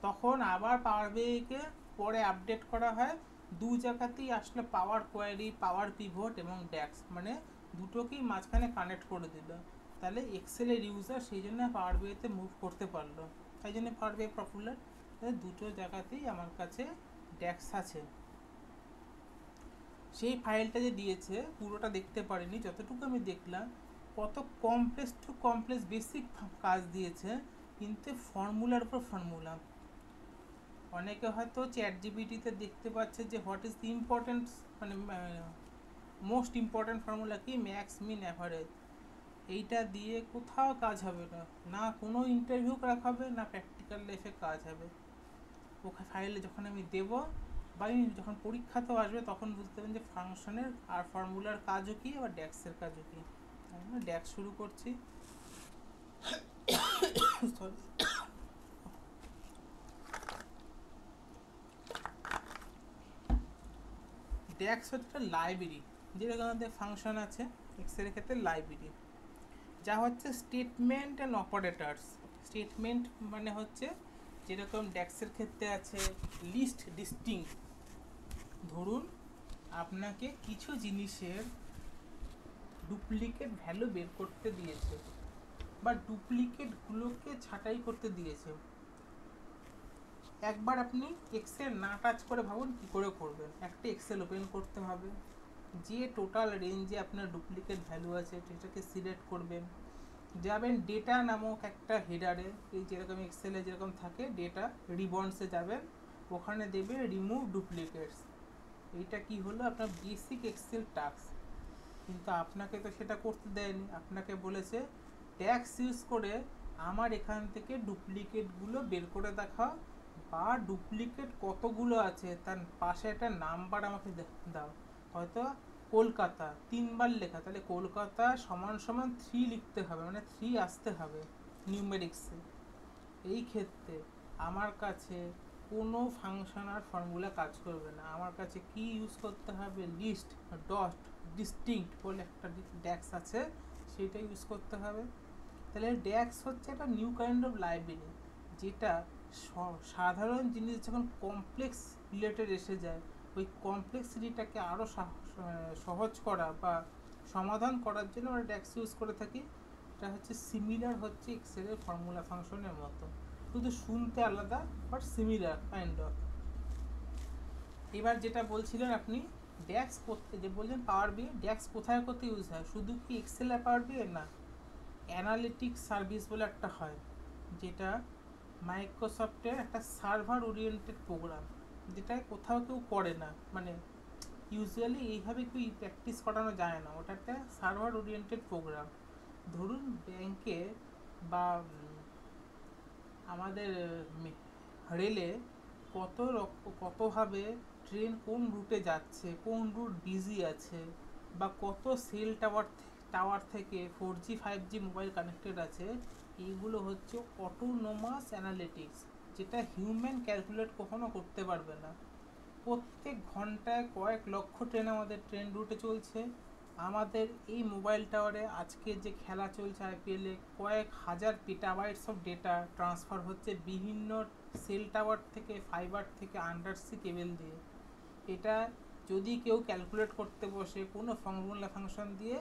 তখন আবার পাওয়ার বিআইকে পরে আপডেট করা হয়, দু জায়গাতেই আসলে পাওয়ার কোয়ারি, পাওয়ার পিভট এবং ড্যাক্স, মানে দুটোকেই মাঝখানে কানেক্ট করে দিল। তাহলে এক্সেলের ইউজার সেই জন্য পাওয়ার বিআইতে মুভ করতে পারলো, তাই জন্য পাওয়ার বিআই পপুলার। দুটো জায়গাতেই আমার কাছে ড্যাক্স আছে। সেই ফাইলটা যে দিয়েছে পুরোটা দেখতে পারিনি, যতটুকু আমি দেখলাম কত কমপ্লেক্স টু কমপ্লেক্স বেসিক কাজ দিয়েছে, কিন্তু ফর্মুলার উপর ফর্মুলা। অনেকে হয়তো চ্যাট জিপিটিতে দেখতে পাচ্ছে যে হোয়াট ইজ দি ইম্পর্টেন্ট, মানে মোস্ট ইম্পর্টেন্ট ফর্মুলা কি, ম্যাক্স মিন অ্যাভারেজ। এইটা দিয়ে কোথাও কাজ হবে না, না কোনো ইন্টারভিউ করা হবে, না প্র্যাকটিক্যাল লাইফে কাজ হবে। ওখানে ফাইলে যখন আমি দেবো বা যখন পরীক্ষাতেও আসবে তখন বুঝতে পারবেন যে ফাংশনের আর ফর্মুলার কাজও কী, আবার ড্যাক্সের কাজও কী। আমরা ড্যাক্স শুরু করছি। ড্যাক্স হচ্ছে লাইব্রেরি, যেরকম আমাদের ফাংশন আছে এক্সের ক্ষেত্রে লাইব্রেরি, যা হচ্ছে স্টেটমেন্ট অ্যান্ড অপারেটার্স। স্টেটমেন্ট মানে হচ্ছে যেরকম ড্যাক্সের ক্ষেত্রে আছে লিস্ট ডিস্টিংক্ট, ধরুন আপনাকে কিছু জিনিসের ডুপ্লিকেট ভ্যালু বের করতে দিয়েছে বা ডুপ্লিকেটগুলোকে ছাঁটাই করতে দিয়েছে। একবার আপনি এক্সেল না টাচ করে ভাবুন কী করে করবেন। একটা এক্সেল ওপেন করতে হবে, যে টোটাল রেঞ্জে আপনার ডুপ্লিকেট ভ্যালু আছে সেটাকে সিলেক্ট করবেন, যাবেন ডেটা নামক একটা হেডারে, এই যেরকম এক্সেলে যেরকম থাকে ডেটা রিবন্সে যাবেন, ওখানে দেবে রিমুভ ডুপ্লিকেটস। এইটা কি হলো আপনার বেসিক এক্সেল টাস্ক, কিন্তু আপনাকে তো সেটা করতে দেয়নি, আপনাকে বলেছে ট্যাক্স ইউজ করে আমার এখান থেকে ডুপ্লিকেটগুলো বের করে দেখাও, বা ডুপ্লিকেট কতগুলো আছে তার পাশে একটা নাম্বার আমাকে দাও। হয়তো কলকাতা 3বার লেখা, তাহলে কলকাতা সমান সমান 3 লিখতে হবে, মানে 3 আসতে হবে নিউমেরিক্সে। এই ক্ষেত্রে আমার কাছে কোনো ফাংশন আর ফর্মুলা কাজ করবে না, আমার কাছে কি ইউজ করতে হবে, লিস্ট ডট ডিস্টিংক্ট বলে একটা ড্যাক্স আছে, সেটা ইউজ করতে হবে। তাহলে ড্যাক্স হচ্ছে একটা নিউ কাইন্ড অফ লাইব্রেরি, যেটা সাধারণ জিনিস যখন কমপ্লেক্স রিলেটেড এসে যায়, ওই কমপ্লেক্সিটিটাকে আরও সহজ করা বা সমাধান করার জন্য আমরা ড্যাক্স ইউজ করে থাকি। এটা হচ্ছে সিমিলার হচ্ছে এক্সেলের ফর্মুলা ফাংশনের মতো, শুধু শুনতে আলাদা বাট সিমিলার কাইন্ড অফ। এবার যেটা বলছিলেন আপনি ড্যাক্স করতে, যে বললেন পাওয়ার বিআই ড্যাক্স কোথায় করতে ইউজ হয়, শুধু কি এক্সেলে পাওয়ার বিআই না, অ্যানালিটিক্স সার্ভিস বলে একটা হয়, যেটা মাইক্রোসফটের একটা সার্ভার ওরিয়েন্টেড প্রোগ্রাম, যেটা কোথাও কেউ করে না, মানে ইউজুয়ালি এইভাবে কেউ প্র্যাকটিস করানো যায় না, ওটা একটা সার্ভার ওরিয়েন্টেড প্রোগ্রাম। ধরুন ব্যাংকে বা আমাদের রেলে কতভাবে ট্রেন কোন রুটে যাচ্ছে, কোন রুট বিজি আছে, বা কত সেল টাওয়ার থেকে 4G 5G মোবাইল কানেক্টেড আছে, এইগুলো হচ্ছে অটোনোমাস অ্যানালিটিক্স, যেটা হিউম্যান ক্যালকুলেট কখনো করতে পারবে না। প্রত্যেক ঘন্টায় কয়েক লক্ষ ট্রেন আমাদের ট্রেন রুটে চলছে, আমাদের এই মোবাইল টাওয়ারে আজকে যে খেলা চলছে আইপিএলে কয়েক হাজার পেটাবাইটস অফ ডেটা ট্রান্সফার হচ্ছে বিভিন্ন সেল টাওয়ার থেকে, ফাইবার থেকে, আন্ডারসি কেবল দিয়ে। এটা যদি কেউ ক্যালকুলেট করতে বসে কোনো ফর্মুলা ফাংশন দিয়ে,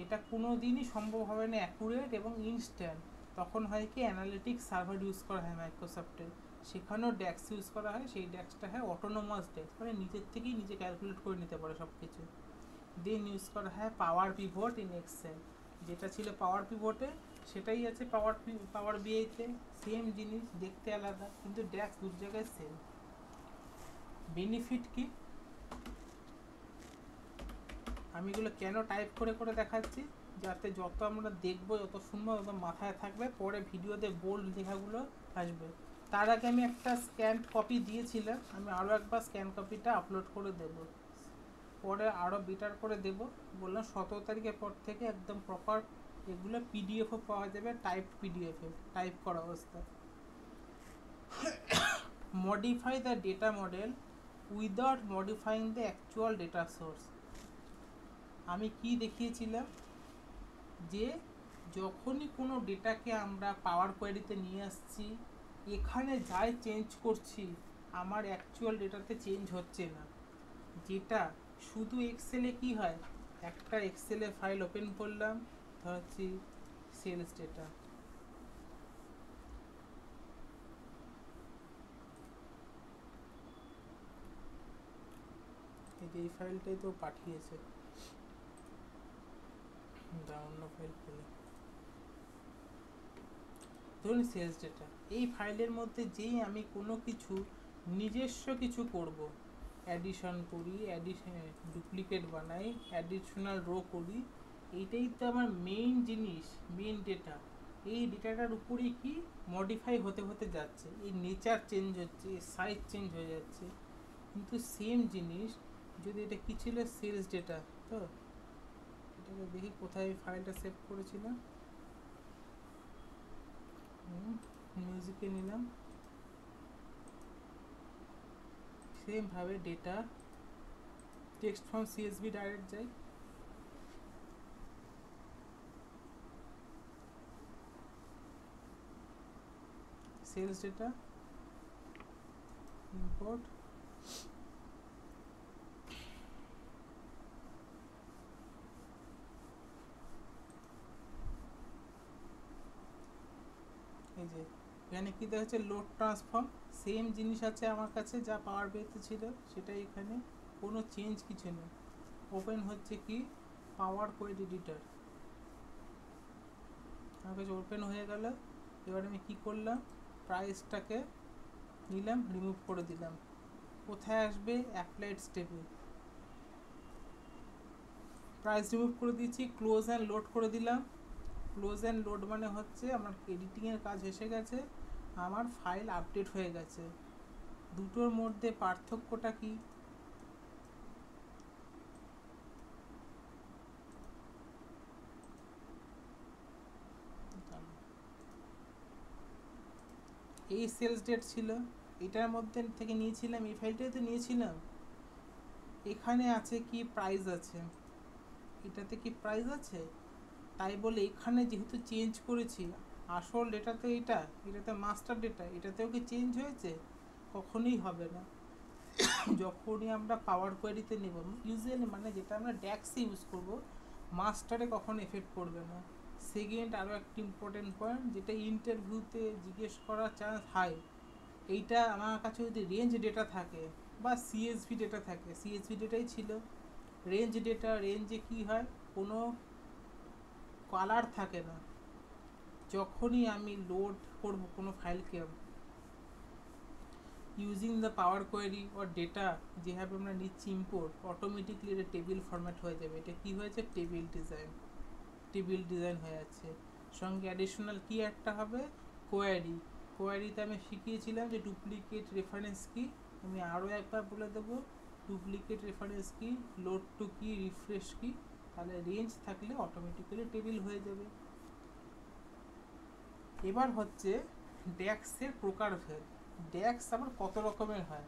এটা কোনো দিনই সম্ভব হবে না অ্যাকুরেট এবং ইনস্ট্যান্ট। তখন হয় কি অ্যানালিটিক্স সার্ভার ইউজ করা হয় মাইক্রোসফটের, সেখানেও ড্যাক্স ইউজ করা হয়, সেই ড্যাক্সটা হয় অটোনোমাস ড্যাক্স, মানে নিজের থেকেই নিজে ক্যালকুলেট করে নিতে পারে সব কিছু। দেন ইউজ করা হয় পাওয়ার পিভট ইন এক্সেল, যেটা ছিল পাওয়ার পিভটে সেটাই আছে পাওয়ার বিআইতে, সেম জিনিস দেখতে আলাদা, কিন্তু ড্যাক্স দু জায়গায় সেম। বেনিফিট কি, আমি এগুলো কেন টাইপ করে করে দেখাচ্ছি, যাতে যত আমরা দেখবো যত শুনবো তত মাথায় থাকবে, পরে ভিডিওতে বোল্ড লেখাগুলো আসবে। তার আগে আমি একটা স্ক্যান কপি দিয়েছিলাম, আমি আরও একবার স্ক্যান কপিটা আপলোড করে দেব, পরে আরও বেটার করে দেব। বললাম 17 তারিখের পর থেকে একদম প্রপার এগুলো পিডিএফও পাওয়া যাবে, টাইপ পিডিএফে, টাইপ করা অবস্থা। modify the data model without modifying the actual data source. আমি কি দেখিয়েছিলাম যে যখনই কোনো ডেটাকে আমরা পাওয়ার কোয়েরিতে নিয়ে আসছি, এখানে যাই চেঞ্জ করছি আমার অ্যাকচুয়াল ডেটাতে চেঞ্জ হচ্ছে না। যেটা শুধু এক্সেলে কি হয়, একটা এক্সেলে ফাইল ওপেন করলাম, ধরছি সেলস ডেটা, এই ফাইলটাই তো পাঠিয়েছে, অন্য ফাইল খুলে ধরুন সেলস ডেটা। এই ফাইলের মধ্যে যেই আমি কোনো কিছু নিজস্ব কিছু করব, অ্যাডিশন করি, ডুপ্লিকেট বানাই, অ্যাডিশনাল রো করি, এইটাই তো আমার মেইন জিনিস, মেইন ডেটা। এই ডেটাটার উপরেই কি মডিফাই হতে হতে যাচ্ছে, এই নেচার চেঞ্জ হচ্ছে, সাইজ চেঞ্জ হয়ে যাচ্ছে। কিন্তু সেম জিনিস যদি এটা কি ছিল, সেলস ডেটা, তো এটাকে দেখি কোথায় ফাইলটা সেভ করেছিলাম, মিউজিকে নিলাম, সেম ভাবে data text from CSV direct যাই, সেলস ডেটা ইম্পোর্ট, এই যে এখানে কি দেখাচ্ছে, লোড ট্রান্সফর্ম, সেম জিনিস আছে আমার কাছে যা পাওয়ার বিতে ছিল সেটাই এখানে, কোনো চেঞ্জ কিছু নেই। ওপেন হচ্ছে কি পাওয়ার কোয়েরি এডিটর, আমার কাছে ওপেন হয়ে গেল। এবার আমি কি করলাম, প্রাইসটাকে নিলাম, রিমুভ করে দিলাম। কোথায় আসবে, অ্যাপ্লাইড স্টেপে প্রাইস রিমুভ করে দিয়েছি, ক্লোজ অ্যান্ড লোড করে দিলাম। ক্লোজ অ্যান্ড লোড মানে হচ্ছে আমার এডিটিংয়ের কাজ এসে গেছে, আমার ফাইল আপডেট হয়ে গেছে। দুটোর মধ্যে পার্থক্যটা কি, এই সেলস ডেট ছিল, এটার মধ্যে থেকে নিয়েছিলাম, এই ফাইলটাই তো নিয়েছিলাম। এখানে আছে কি প্রাইস আছে, এটাতে কি প্রাইস আছে, তাই বলে এখানে যেহেতু চেঞ্জ করেছি, আসল ডেটা তো এটাতে মাস্টার ডেটা, এটাতেও কি চেঞ্জ হয়েছে, কখনোই হবে না। যখনই আমরা পাওয়ার কোয়েরিতে নেব, ইউজুয়ালি মানে যেটা আমরা ড্যাক্সে ইউজ করব, মাস্টারে কখনো এফেক্ট করবে না। সেকেন্ড, আরও একটি ইম্পর্টেন্ট পয়েন্ট, যেটা ইন্টারভিউতে জিজ্ঞেস করার চান্স হাই, এইটা আমার কাছে যদি রেঞ্জ ডেটা থাকে বা সিএসভি ডেটা থাকে, সিএসভি ডেটাই ছিল, রেঞ্জ ডেটা, রেঞ্জে কি হয়, কোনো কালার থাকে না। যখনই আমি লোড করব কোনো ফাইলকে using the power query or data যেভাবে আমরা নিচ্ছি ইম্পোর্ট, অটোমেটিকলি এটা টেবিল ফরম্যাট হয়ে যাবে। এটা কি হয়েছে, টেবিল ডিজাইন হয়ে যাচ্ছে। সঙ্গে অ্যাডিশনাল কি একটা হবে, কোয়ারি। কোয়ারিতে আমি শিখিয়েছিলাম যে ডুপ্লিকেট রেফারেন্স কি, আমি আরও একবার বলে দেবো, ডুপ্লিকেট রেফারেন্স কি, লোড টু কি, রিফ্রেশ কি, তাহলে রেঞ্জ থাকলে অটোমেটিক্যালি টেবিল হয়ে যাবে। এবার হচ্ছে ড্যাক্সের প্রকারভেদ। ড্যাক্স আবার কত রকমের হয়,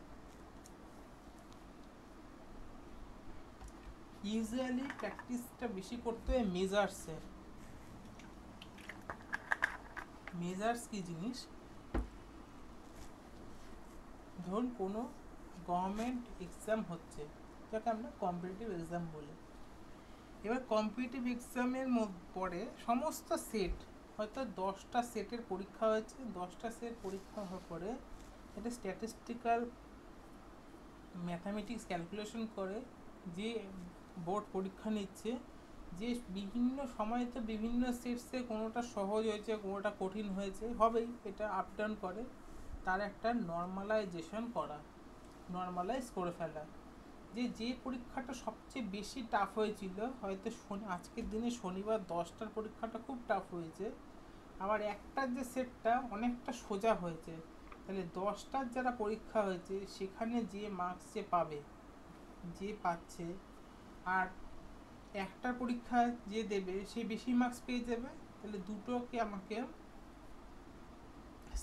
ইউজুয়ালি প্র্যাকটিসটা বেশি করতে হয় মেজার্সের। মেজার্স কি জিনিস, ধরুন কোনো গভর্নমেন্ট এক্সাম হচ্ছে, যাকে আমরা কম্পিটিটিভ এক্সাম বলি। এবার কম্পিটিটিভ এক্সামের পরে সমস্ত সেট, হয়তো 10টা সেটের পরীক্ষা হয়েছে, 10টা সেট পরীক্ষা হওয়ার পরে এটা স্ট্যাটিস্টিক্যাল ম্যাথামেটিক্স ক্যালকুলেশন করে, যে বোর্ড পরীক্ষা নিচ্ছে, যে বিভিন্ন সময় তো বিভিন্ন সেটসে কোনোটা সহজ হয়েছে, কোনোটা কঠিন হয়েছে, হবেই, এটা আপ ডাউন করে, তার একটা নর্মালাইজেশন করা, নর্মালাইজ করে ফেলা, যে পরীক্ষাটা সবচেয়ে বেশি টাফ হয়েছিল, হয়তো আজকের দিনে শনিবার 10টার পরীক্ষাটা খুব টাফ হয়েছে, আবার একটার যে সেটটা অনেকটা সোজা হয়েছে, তাহলে 10টার যারা পরীক্ষা হয়েছে সেখানে যে মার্কস যে পাবে, যে পাচ্ছে, আর একটার পরীক্ষা যে দেবে সে বেশি মার্কস পেয়ে যাবে, তাহলে দুটোকে আমাকে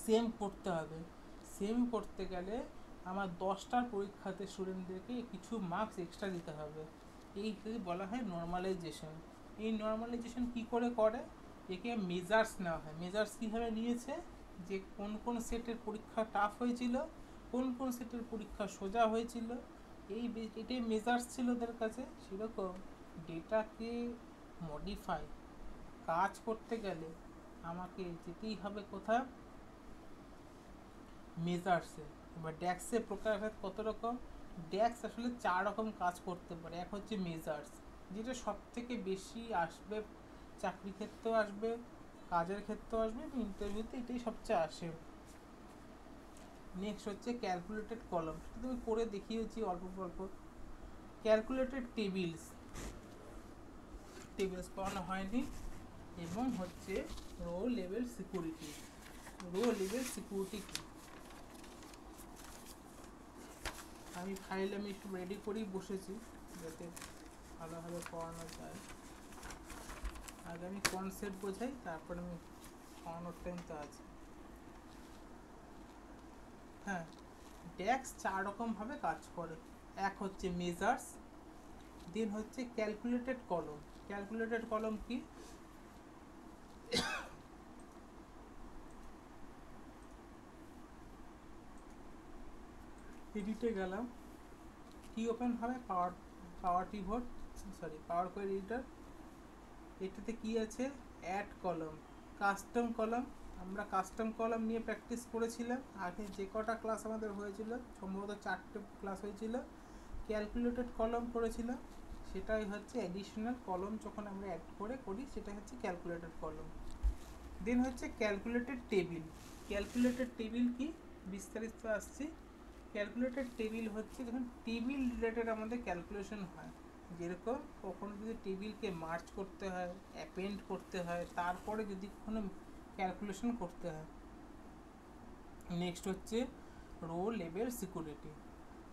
সেম করতে হবে। সেম করতে গেলে আমার 10টার পরীক্ষাতে স্টুডেন্টদেরকে কিছু মার্কস এক্সট্রা দিতে হবে। এইটাকে বলা হয় নর্মালাইজেশন। এই নর্মালাইজেশন কি করে করে? একে মেজার্স নেওয়া হয়। মেজার্স কীভাবে নিয়েছে? যে কোন কোন সেটের পরীক্ষা টাফ হয়েছিল, কোন কোন সেটের পরীক্ষা সোজা হয়েছিল, এটাই মেজার্স ছিল ওদের কাছে। সেরকম ডেটাকে মডিফাই কাজ করতে গেলে আমাকে যেতেই হবে কোথায়? মেজার্সে। এবার ড্যাক্সের প্রকারভেদ কত রকম? ড্যাক্স আসলে 4 রকম কাজ করতে পারে। এক হচ্ছে মেজার্স, যেটা সব থেকে বেশি আসবে, চাকরি ক্ষেত্রেও আসবে, কাজের ক্ষেত্রেও আসবে, ইন্টারভিউতে এটাই সবচেয়ে আসে। নেক্সট হচ্ছে ক্যালকুলেটেড কলাম, সেটা তুমি করে দেখিয়েছি অল্প অল্প। ক্যালকুলেটেড টেবিলস, টেবিলস করানো হয়নি। এবং হচ্ছে row level security. Row level security কি? আমি ফাইল একটু রেডি করেই বসেছি যাতে ভালোভাবে পড়ানো যায়। আগে আমি কনসেপ্ট বোঝাই, তারপরে আমি পড়ানোর টাইম তো আছে। হ্যাঁ, ড্যাক্স 4 রকমভাবে কাজ করে। এক হচ্ছে মেজার্স, দেন হচ্ছে ক্যালকুলেটেড কলম। ক্যালকুলেটেড কলম কি? এডিটে গেলাম, কি ওপেন হবে? Power pivot, sorry power query editor. এটাতে কি আছে? অ্যাড কলম, কাস্টম কলম। আমরা কাস্টম কলম নিয়ে প্র্যাকটিস করেছিলাম আগে, যে কটা ক্লাস আমাদের হয়েছিল, সম্ভবত 4টে ক্লাস হয়েছিল। ক্যালকুলেটেড কলম করেছিলাম, সেটাই হচ্ছে অ্যাডিশনাল কলম যখন আমরা অ্যাড করি সেটা হচ্ছে ক্যালকুলেটেড কলম। দেন হচ্ছে ক্যালকুলেটেড টেবিল। ক্যালকুলেটেড টেবিল কি? বিস্তারিত আসছি। ক্যালকুলেটেড টেবিল হচ্ছে যখন টেবিল রিলেটেড আমাদের ক্যালকুলেশন হয়, যেরকম কখনো যদি টেবিলকে মার্জ করতে হয়, অ্যাপেন্ড করতে হয়, তারপরে যদি কখনো ক্যালকুলেশন করতে হয়। নেক্সট হচ্ছে রো লেভেল সিকিউরিটি।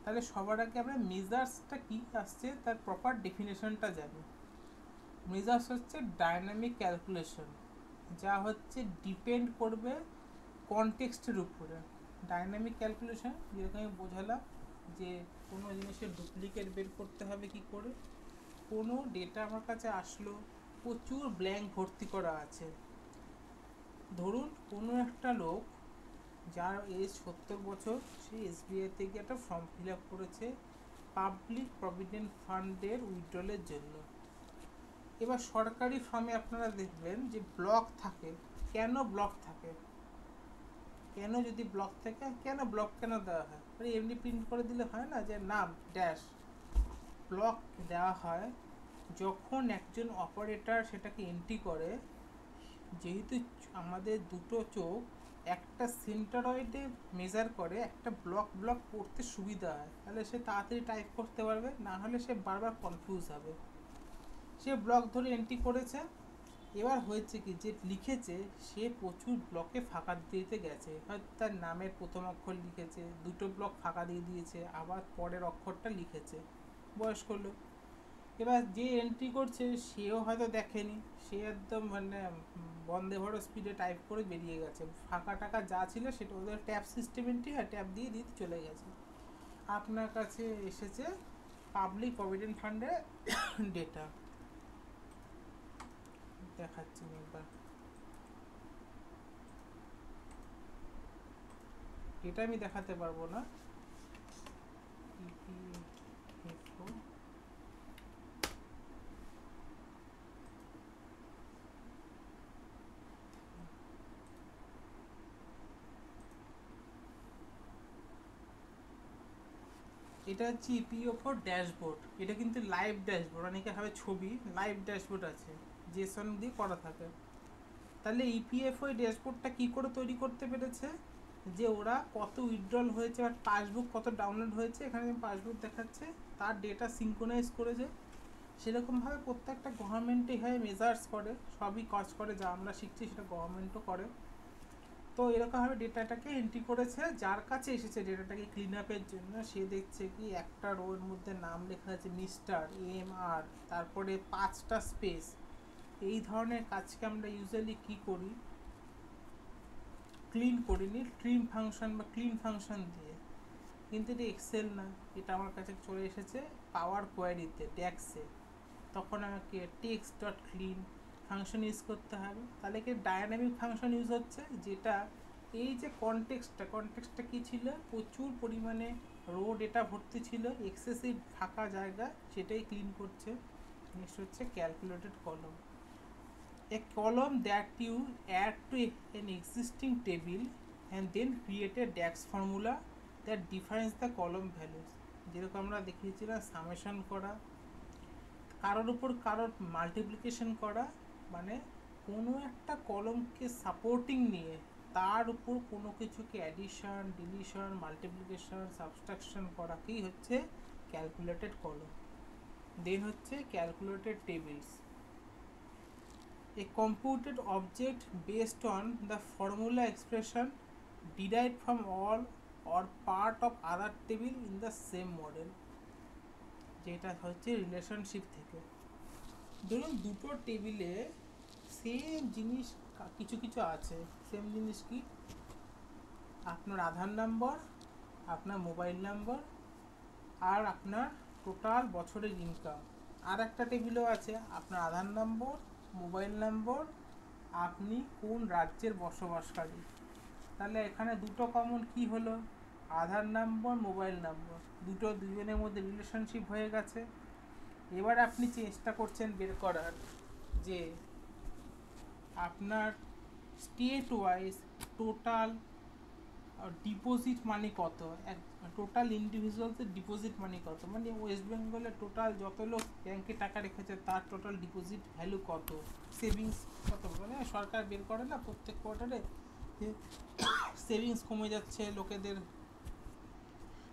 তাহলে সবার আগে আমরা মেজার্সটা কি আসছে তার প্রপার ডেফিনেশনটা জানি। মেজার্স হচ্ছে ডাইনামিক ক্যালকুলেশন, যা হচ্ছে ডিপেন্ড করবে কনটেক্সটের উপরে। ডাইনামিক ক্যালকুলেশন যেরকম আমি বোঝালাম, যে কোনো জিনিসের ডুপ্লিকেট বের করতে হবে কি করে। কোনো ডেটা আমার কাছে আসলো, প্রচুর ব্ল্যাঙ্ক ভর্তি করা আছে। ধরুন কোনো একটা লোক যার এজ 70 বছর, সে এসবিআই থেকে একটা ফর্ম ফিল আপ করেছে পাবলিক প্রভিডেন্ট ফান্ডের উইথড্রলের জন্য। এবার সরকারি ফর্মে আপনারা দেখবেন যে ব্লক থাকে। কেন ব্লক থাকে? কেন যদি ব্লক থাকে, কেন ব্লক কেন দেওয়া হয়? এমনি প্রিন্ট করে দিলে হয় না যে নাম ড্যাশ? ব্লক দেওয়া হয় যখন একজন অপারেটর সেটাকে এন্ট্রি করে, যেহেতু আমাদের দুটো চোখ একটা সেন্টারয়েডে মেজার করে, একটা ব্লক ব্লক পড়তে সুবিধা হয়, তাহলে সে তাড়াতাড়ি টাইপ করতে পারবে, না হলে সে বারবার কনফিউজ হবে। সে ব্লক ধরে এন্ট্রি করেছে। এবার হয়েছে কি, যে লিখেছে সে প্রচুর ব্লকে ফাঁকা দিতে গেছে, হয়তো তার নামের প্রথম অক্ষর লিখেছে, দুটো ব্লক ফাঁকা দিয়ে দিয়েছে, আবার পরের অক্ষরটা লিখেছে, বয়স্ক লোক। এবার যে এন্ট্রি করছে সেও হয়তো দেখেনি, সে একদম মানে বন্দে ভারত স্পিডে টাইপ করে বেরিয়ে গেছে, ফাঁকা টাকা যা ছিল সেটা ওদের ট্যাব সিস্টেম এন্ট্রি আর ট্যাব দিয়ে দিতে চলে গেছে। আপনার কাছে এসেছে পাবলিক প্রভিডেন্ট ফান্ডের ডেটা, দেখাচ্ছি একবার। এটা আমি দেখাতে পারবো না। এটা হচ্ছে ইপিএফও ড্যাশবোর্ড। এটা কিন্তু লাইভ ড্যাশবোর্ড, অনেকে ভাবে ছবি, লাইভ ড্যাশবোর্ড আছে, জেসন দিয়ে করা থাকে। তাহলে ইপিএফও এই ড্যাশবোর্ডটা কী করে তৈরি করতে পেরেছে? যে ওরা কত উইথড্রল হয়েছে বা পাসবুক কত ডাউনলোড হয়েছে, এখানে পাসবুক দেখাচ্ছে, তার ডেটা সিঙ্ক্রোনাইজ করেছে। সেরকমভাবে প্রত্যেকটা গভর্নমেন্টই হয় মেজার্স করে, সবই কাজ করে, যা আমরা শিখছি সেটা গভর্নমেন্টও করে। তো এরকমভাবে ডেটাটাকে এন্ট্রি করেছে, যার কাছে এসেছে ডেটাটাকে ক্লিন আপের জন্য, সে দেখছে কি একটা রোর মধ্যে নাম লেখা আছে মিস্টার MR, তারপরে 5টা স্পেস। এই ধরনের কাজকে আমরা ইউজুয়ালি কি করি? ক্লিন করিনি ট্রিম ফাংশন বা ক্লিন ফাংশন দিয়ে, কিন্তু এটা এক্সেল না, এটা আমার কাছে চলে এসেছে পাওয়ার কোয়ারিতে ড্যাক্সে। তখন আমাকে text dot clean function use করতে হবে। তাহলে কি ডায়নামিক ফাংশন ইউজ হচ্ছে, যেটা এই যে কনটেক্সটটা কী ছিল, প্রচুর পরিমাণে রো ডেটা ভর্তি ছিল, এক্সেসিভ ফাঁকা জায়গা, সেটাই ক্লিন করছে। নেক্সট হচ্ছে ক্যালকুলেটেড কলম, a column that you add to an existing table and then create a DAX formula that defines the column values। যেরকম আমরা দেখিয়েছিলাম সামেশন করা, কারোর উপর কারোর মাল্টিপ্লিকেশন করা, মানে কোনো একটা কলমকে সাপোর্টিং নিয়ে তার উপর কোনো কিছুকে অ্যাডিশন, ডিলিশন, মাল্টিপ্লিকেশন, সাবস্ট্রাকশন করা, কি হচ্ছে ক্যালকুলেটেড কলম। দেন হচ্ছে calculated tables, a computed object based on the formula expression derived from all or part of other table in the same model, যেটা হচ্ছে রিলেশনশিপ থেকে। ধরুন দুটো টেবিলে সেম জিনিস কিছু কিছু আছে, সেম জিনিস কি, আপনার আধার নাম্বার, আপনার মোবাইল নাম্বার, আর আপনার টোটাল বছরের ইনকাম। আর একটা টেবিলও আছে আপনার আধার নম্বর, মোবাইল নম্বর, আপনি কোন রাজ্যের বসবাসকারী। তাহলে এখানে দুটো কমন কি হলো, আধার নম্বর, মোবাইল নম্বর, দুজনের মধ্যে রিলেশনশিপ হয়ে গেছে। এবার আপনি চেষ্টা করছেন বের করার যে আপনার স্টেট ওয়াইজ টোটাল ডিপোজিট মানি কত, টোটাল ইন্ডিভিজুয়ালসের ডিপোজিট মানি কত, মানে ওয়েস্ট বেঙ্গলে টোটাল যত লোক ব্যাংকে টাকা রেখেছে তার টোটাল ডিপোজিট ভ্যালু কত, সেভিংস কত, মানে সরকার বের করে না প্রত্যেক কোয়ার্টারে যে সেভিংস কমে যাচ্ছে লোকেদের।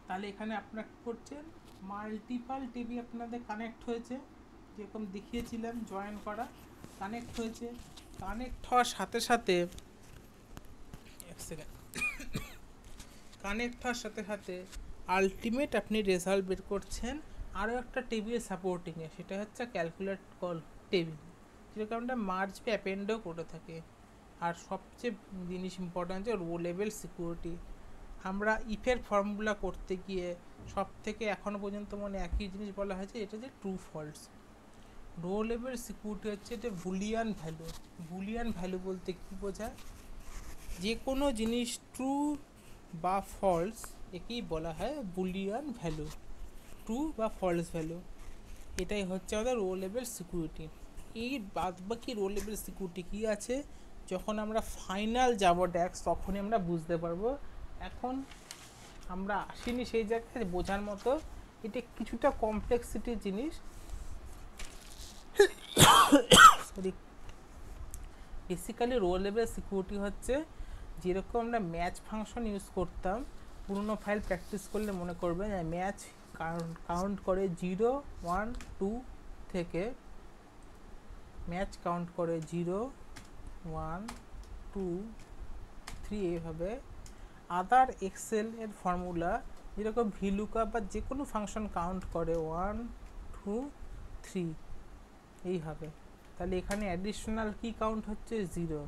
তাহলে এখানে আপনারা কী করছেন, মাল্টিপাল টিভি আপনাদের কানেক্ট হয়েছে, যেরকম দেখিয়েছিলাম জয়েন করা, কানেক্ট হয়েছে। কানেক্ট হওয়ার সাথে সাথে এক সেকেন্ড, কানেক্ট হওয়ার সাথে সাথে আলটিমেট আপনি রেজাল্ট বের করছেন আরও একটা টেবিল সাপোর্টিংয়ে, সেটা হচ্ছে ক্যালকুলেট কল টেবিল, যেরকম আমরা মার্জ বা অ্যাপেন্ডও করে থাকি। আর সবচেয়ে জিনিস ইম্পর্ট্যান্ট যে রো লেভেল সিকিউরিটি। আমরা ইফের ফর্মুলা করতে গিয়ে সব থেকে এখনও পর্যন্ত মানে একই জিনিস বলা হয়েছে, এটা যে true false. Row level security হচ্ছে এটা বুলিয়ান ভ্যালু। বুলিয়ান ভ্যালু বলতে কী বোঝায়, যে কোনো জিনিস ট্রু বা ফলস একেই বলা হয় বুলিয়ান ভ্যালু, ট্রু বা ফলস ভ্যালু। এটাই হচ্ছে আমাদের রো লেভেল সিকিউরিটি। এই বাদবাকি রো লেভেল সিকিউরিটি কী আছে, যখন আমরা ফাইনাল যাব ড্যাক্স তখনই আমরা বুঝতে পারবো। এখন আমরা আসিনি সেই জায়গায় বোঝার মতো, এটা কিছুটা কমপ্লেক্সিটির জিনিস। Sorry, basically row level security হচ্ছে যেরকম আমরা ম্যাচ ফাংশন ইউজ করতাম, পুরোনো ফাইল প্র্যাকটিস করলে মনে করবেন ম্যাচ কাউন্ট করে 0, 1, 2 থেকে, ম্যাচ কাউন্ট করে 0, 1, 2, 3 এইভাবে। আদার এক্সেল এর ফর্মুলা যেরকম ভিলুকআপ বা যে কোনো ফাংশন কাউন্ট করে 1, 2, 3 এইভাবে। তাহলে এখানে অ্যাডিশনাল কি কাউন্ট হচ্ছে 0,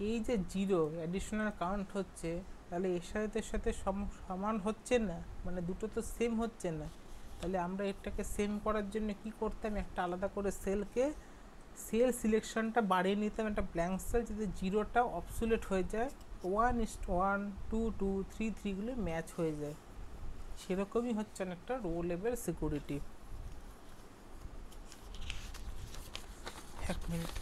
এই যে 0 অ্যাডিশনাল কাউন্ট হচ্ছে, তাহলে এর সাথে সমান হচ্ছে না, মানে দুটো তো সেম হচ্ছে না। তাহলে আমরা এটাকে সেম করার জন্য কি করতাম, একটা আলাদা করে সেল সিলেকশনটা বাড়িয়ে নিতাম, একটা ব্ল্যাঙ্ক সেল, যাতে 0টা অবসোলেট হয়ে যায়, 1:1, 2, 2, 3, 3গুলো ম্যাচ হয়ে যায়। সেরকমই হচ্ছে একটা রো লেভেল সিকিউরিটি। এক মিনিট,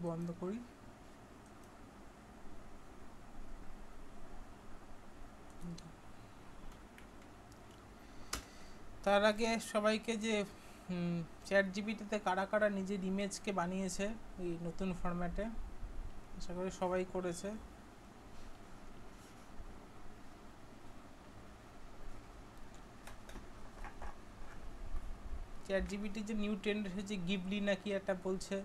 বন্ধ করি। তার আগে সবাইকে যে চ্যাট জিপিটিতে কারা কারা নিজের ইমেজকে বানিয়েছে এই নতুন ফরম্যাটে, আশা করি সবাই করেছে। চ্যাট জিপিটির যে নিউ ট্রেন্ড এসেছে গিবলি নাকি একটা বলছে,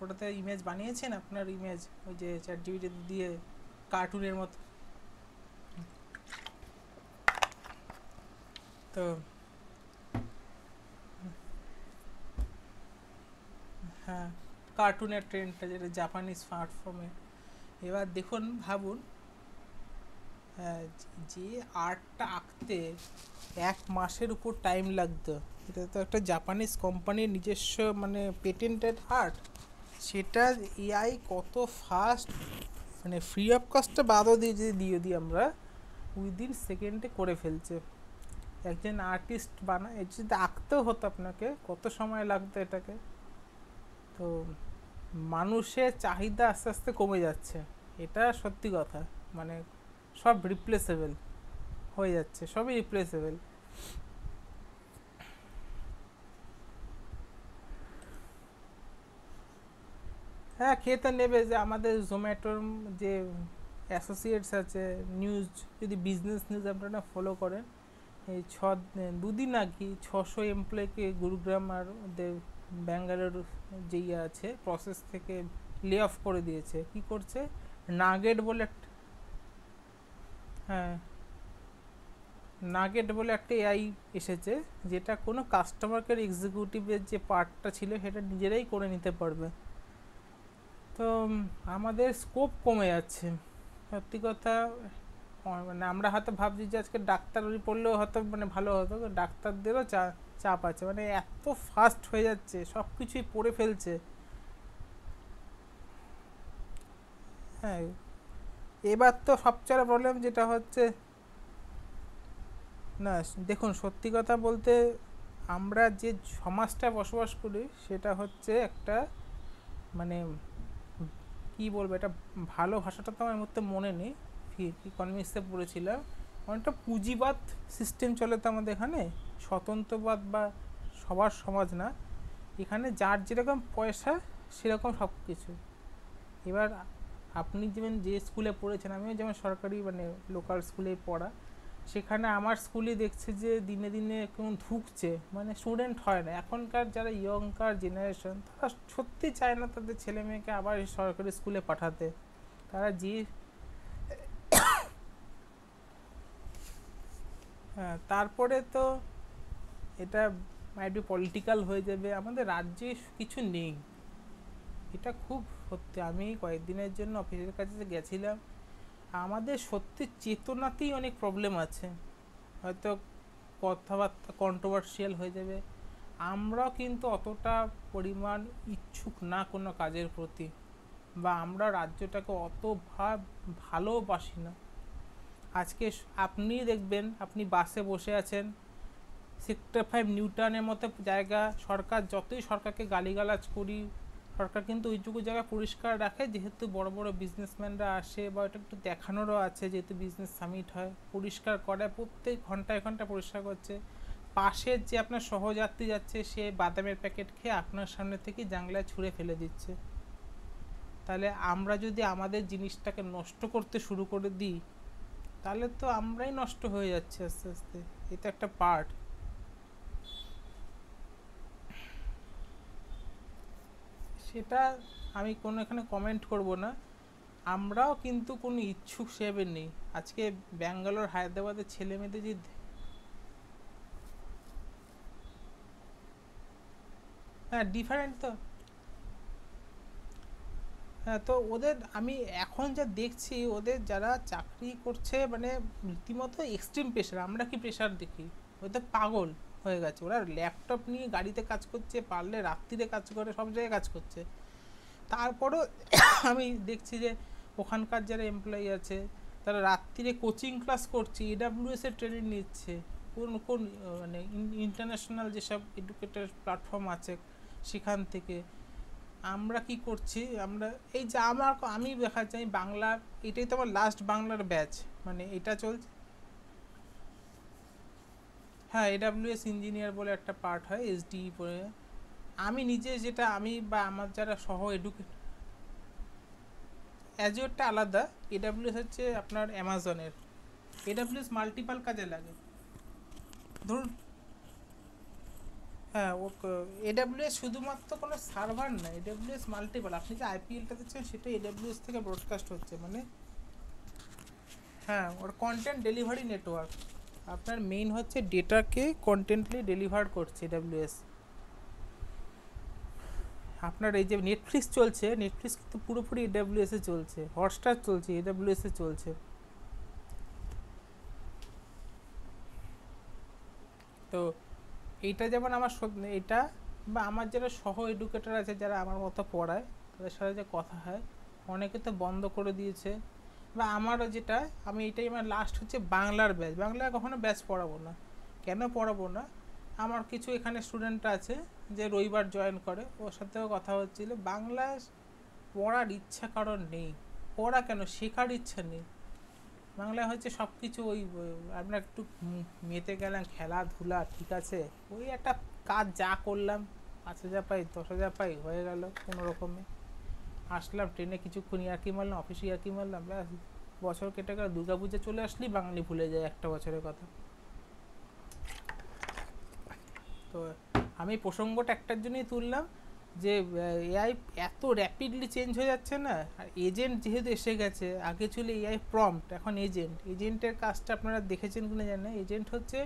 ওটাতে ইমেজ বানিয়েছেন আপনার ইমেজ ওই যে চ্যাট জিপিটি দিয়ে কার্টুনের মতো? তো হ্যাঁ, কার্টুনের ট্রেন্ডটা যেটা জাপানিজ প্ল্যাটফর্মে। এবার দেখুন, ভাবুন যে আর্টটা আঁকতে 1 মাসের উপর টাইম লাগতো, এটা তো একটা জাপানিজ কোম্পানির নিজস্ব মানে পেটেন্টেড আর্ট, সেটা এআই কত ফাস্ট, মানে ফ্রি অফ কস্টটা বাদও দিয়ে দিই আমরা, উইদিন সেকেন্ডে করে ফেলছে। একজন আর্টিস্ট বানায় যদি আঁকতেও হতো আপনাকে কত সময় লাগতো এটাকে। তো মানুষের চাহিদা আস্তে আস্তে কমে যাচ্ছে, এটা সত্যি কথা। মানে সব রিপ্লেসেবল হয়ে যাচ্ছে, সবই রিপ্লেসেবল। হ্যাঁ, খেয়ে তো নেবে। যে আমাদের জোম্যাটোর যে অ্যাসোসিয়েটস আছে, নিউজ যদি বিজনেস নিউজ আপনারা ফলো করেন, এই 2 দিন আগে 600 এমপ্লয়িকে গুরুগ্রাম আর ওদের ব্যাঙ্গালোর যে আছে প্রসেস থেকে লে অফ করে দিয়েছে। কি করছে? নাগেট বলে একটা, হ্যাঁ, নাগেট বলে একটা এআই এসেছে, যেটা কোনো কাস্টমার কেয়ার এক্সিকিউটিভের যে পার্টটা ছিল সেটা নিজেরাই করে নিতে পারবে। তো আমাদের স্কোপ কমে যাচ্ছে সত্যি কথা। মানে আমরা হয়তো ভাবছি যে আজকে ডাক্তারি পড়লেও হয়তো মানে ভালো হতো, ডাক্তারদেরও চাপ আছে, মানে এত ফাস্ট হয়ে যাচ্ছে, সব কিছুই পড়ে ফেলছে। হ্যাঁ, এবার তো সবচেয়ে প্রবলেম যেটা হচ্ছে, না দেখুন সত্যি কথা বলতে, আমরা যে সমাজটা বসবাস করি সেটা হচ্ছে একটা মানে কি বলবো, এটা ভালো ভাষাটা তো আমার মধ্যে মনে নেই, ইকোনমিক্সে পড়েছিলাম, অনেকটা পুঁজিবাদ সিস্টেম চলে তো আমাদের এখানে, স্বতন্ত্রবাদ বা সবার সমাজ না। এখানে যার যেরকম পয়সা সেরকম সব কিছু। এবার আপনি যেমন যে স্কুলে পড়েছেন, আমিও যেমন সরকারি মানে লোকাল স্কুলে পড়া, সেখানে আমার স্কুলে দেখছে যে দিনে দিনে কেমন ধুঁকছে, মানে স্টুডেন্ট হয় না। এখনকার যারা ইয়ংকার জেনারেশন, তারা সত্যি চায় না তাদের ছেলে মেয়েকে আবার সরকারি স্কুলে পাঠাতে। তারা যে, হ্যাঁ, তারপরে তো এটা মাইট বি পলিটিক্যাল হয়ে যাবে, আমাদের রাজ্যে কিছু নেই, এটা খুব সত্যি। আমি কয়েকদিনের জন্য অফিসের কাছে গেছিলাম, আমাদের সত্যি চেতনাতেই অনেক প্রবলেম আছে। হয়তো কথাবার্তা কন্ট্রোভার্সিয়াল হয়ে যাবে, আমরাও কিন্তু অতটা পরিমাণ ইচ্ছুক না কোনো কাজের প্রতি, বা আমরা রাজ্যটাকে অত ভালোবাসি না। আজকে আপনি দেখবেন, আপনি বাসে বসে আছেন, সেক্টর 5 নিউটানের মতো জায়গা, সরকার যতই সরকারকে গালিগালাজ করি, সরকার কিন্তু ওইটুকু জায়গা পরিষ্কার রাখে, যেহেতু বড় বড় বিজনেসম্যানরা আসে, বা এটা একটু দেখানোরও আছে, যেহেতু বিজনেস সামিট হয়, পরিষ্কার করে, প্রত্যেক ঘন্টায় ঘন্টা পরিষ্কার করছে। পাশের যে আপনার সহযাত্রী যাচ্ছে, সে বাদামের প্যাকেট খেয়ে আপনার সামনে থেকে জানলায় ছুঁড়ে ফেলে দিচ্ছে। তাহলে আমরা যদি আমাদের জিনিসটাকে নষ্ট করতে শুরু করে দিই, তাহলে তো আমরাই নষ্ট হয়ে যাচ্ছি আস্তে আস্তে। এটা একটা পার্ট। সেটা আমি কোনো এখানে কমেন্ট করব না। আমরাও কিন্তু কোনো ইচ্ছুক সেভাবে নেই। আজকে ব্যাঙ্গালোর হায়দ্রাবাদের ছেলে মেয়েদের যে, হ্যাঁ ডিফারেন্ট তো। হ্যাঁ, তো ওদের আমি এখন যা দেখছি, ওদের যারা চাকরি করছে মানে রীতিমতো এক্সট্রিম প্রেশার। আমরা কি প্রেশার দেখি, ওদের পাগল হয়ে গেছে, ওরা ল্যাপটপ নিয়ে গাড়িতে কাজ করছে, পারলে রাত্রিরে কাজ করে, সব জায়গায় কাজ করছে। তারপরও আমি দেখছি যে ওখানকার যারা এমপ্লয়ি আছে, তারা রাত্রিরে কোচিং ক্লাস করছে, এডাব্লিউএস এর ট্রেনিং নিচ্ছে, কোন কোন মানে ইন্টারন্যাশনাল যেসব এডুকেটর প্ল্যাটফর্ম আছে সেখান থেকে। আমরা কি করছি, আমরা এই যে আমি দেখা যায় বাংলার, এটাই তো আমার লাস্ট বাংলার ব্যাচ, মানে এটা চলছে। হ্যাঁ, এডাব্লিউএস ইঞ্জিনিয়ার বলে একটা পার্ট হয়, এসডি পরে। আমি নিজে যেটা, আমি বা আমার যারা সহ এডুকেট, অ্যাজিওরটা আলাদা, এডাব্লিউএস হচ্ছে আপনার অ্যামাজনের। এডাব্লিউএস মাল্টিপাল কাজে লাগে। ধরুন হ্যাঁ, ও এডাব্লিউএস শুধুমাত্র কোনো সার্ভার না, এডাব্লিউএস মাল্টিপাল। আপনি যে আইপিএলটা দিচ্ছেন সেটা এডাব্লিউএস থেকে ব্রডকাস্ট হচ্ছে, মানে হ্যাঁ ওর কন্টেন্ট ডেলিভারি নেটওয়ার্ক। আপনার মেইন হচ্ছে ডেটাকে কন্টেন্টলি ডেলিভার করছে এডাব্লিউএস। আপনার এই যে নেটফ্লিক্স চলছে, নেটফ্লিক্স কিন্তু পুরোপুরি এডাব্লিউএসে চলছে, হটস্টার চলছে এডাব্লিউএসে চলছে। তো এইটা যেমন আমার এটা বা আমার যারা সহ এডুকেটর আছে যারা আমার মতো পড়ায় তাদের সাথে যে কথা হয়, অনেকে তো বন্ধ করে দিয়েছে। বা আমারও যেটা, আমি এটাই আমার লাস্ট হচ্ছে বাংলার ব্যাচ। বাংলা কখনো ব্যাচ পড়াবো না। কেন পড়াবো না, আমার কিছু এখানে স্টুডেন্ট আছে যে রবিবার জয়েন করে, ওর সাথেও কথা হচ্ছিল। বাংলা পড়ার ইচ্ছা কারণ নেই, পড়া কেন, শেখার ইচ্ছা নেই। বাংলায় হচ্ছে সব কিছু ওই আমরা একটু মেতে গেলাম, খেলাধুলা ঠিক আছে, ওই একটা কাজ যা করলাম 5,000 পাই 10,000 পাই হয়ে গেল কোনো রকমে। আসলাম ট্রেনে কিছুক্ষণ ইয়ার্কি মারলাম, অফিসে ইয়ার্কি মারলাম, ব্যাস বছর কেটে গেল। দুর্গাপূজা চলে আসলেই বাঙালি ভুলে যায় একটা বছরের কথা। তো আমি প্রসঙ্গটা একটার জন্যই তুললাম যে এআই এত র্যাপিডলি চেঞ্জ হয়ে যাচ্ছে না। আর এজেন্ট যেহেতু এসে গেছে, আগে ছিল এআই প্রম্পট, এখন এজেন্ট। এজেন্টের কাজটা আপনারা দেখেছেন কিনা জানেন। এজেন্ট হচ্ছে,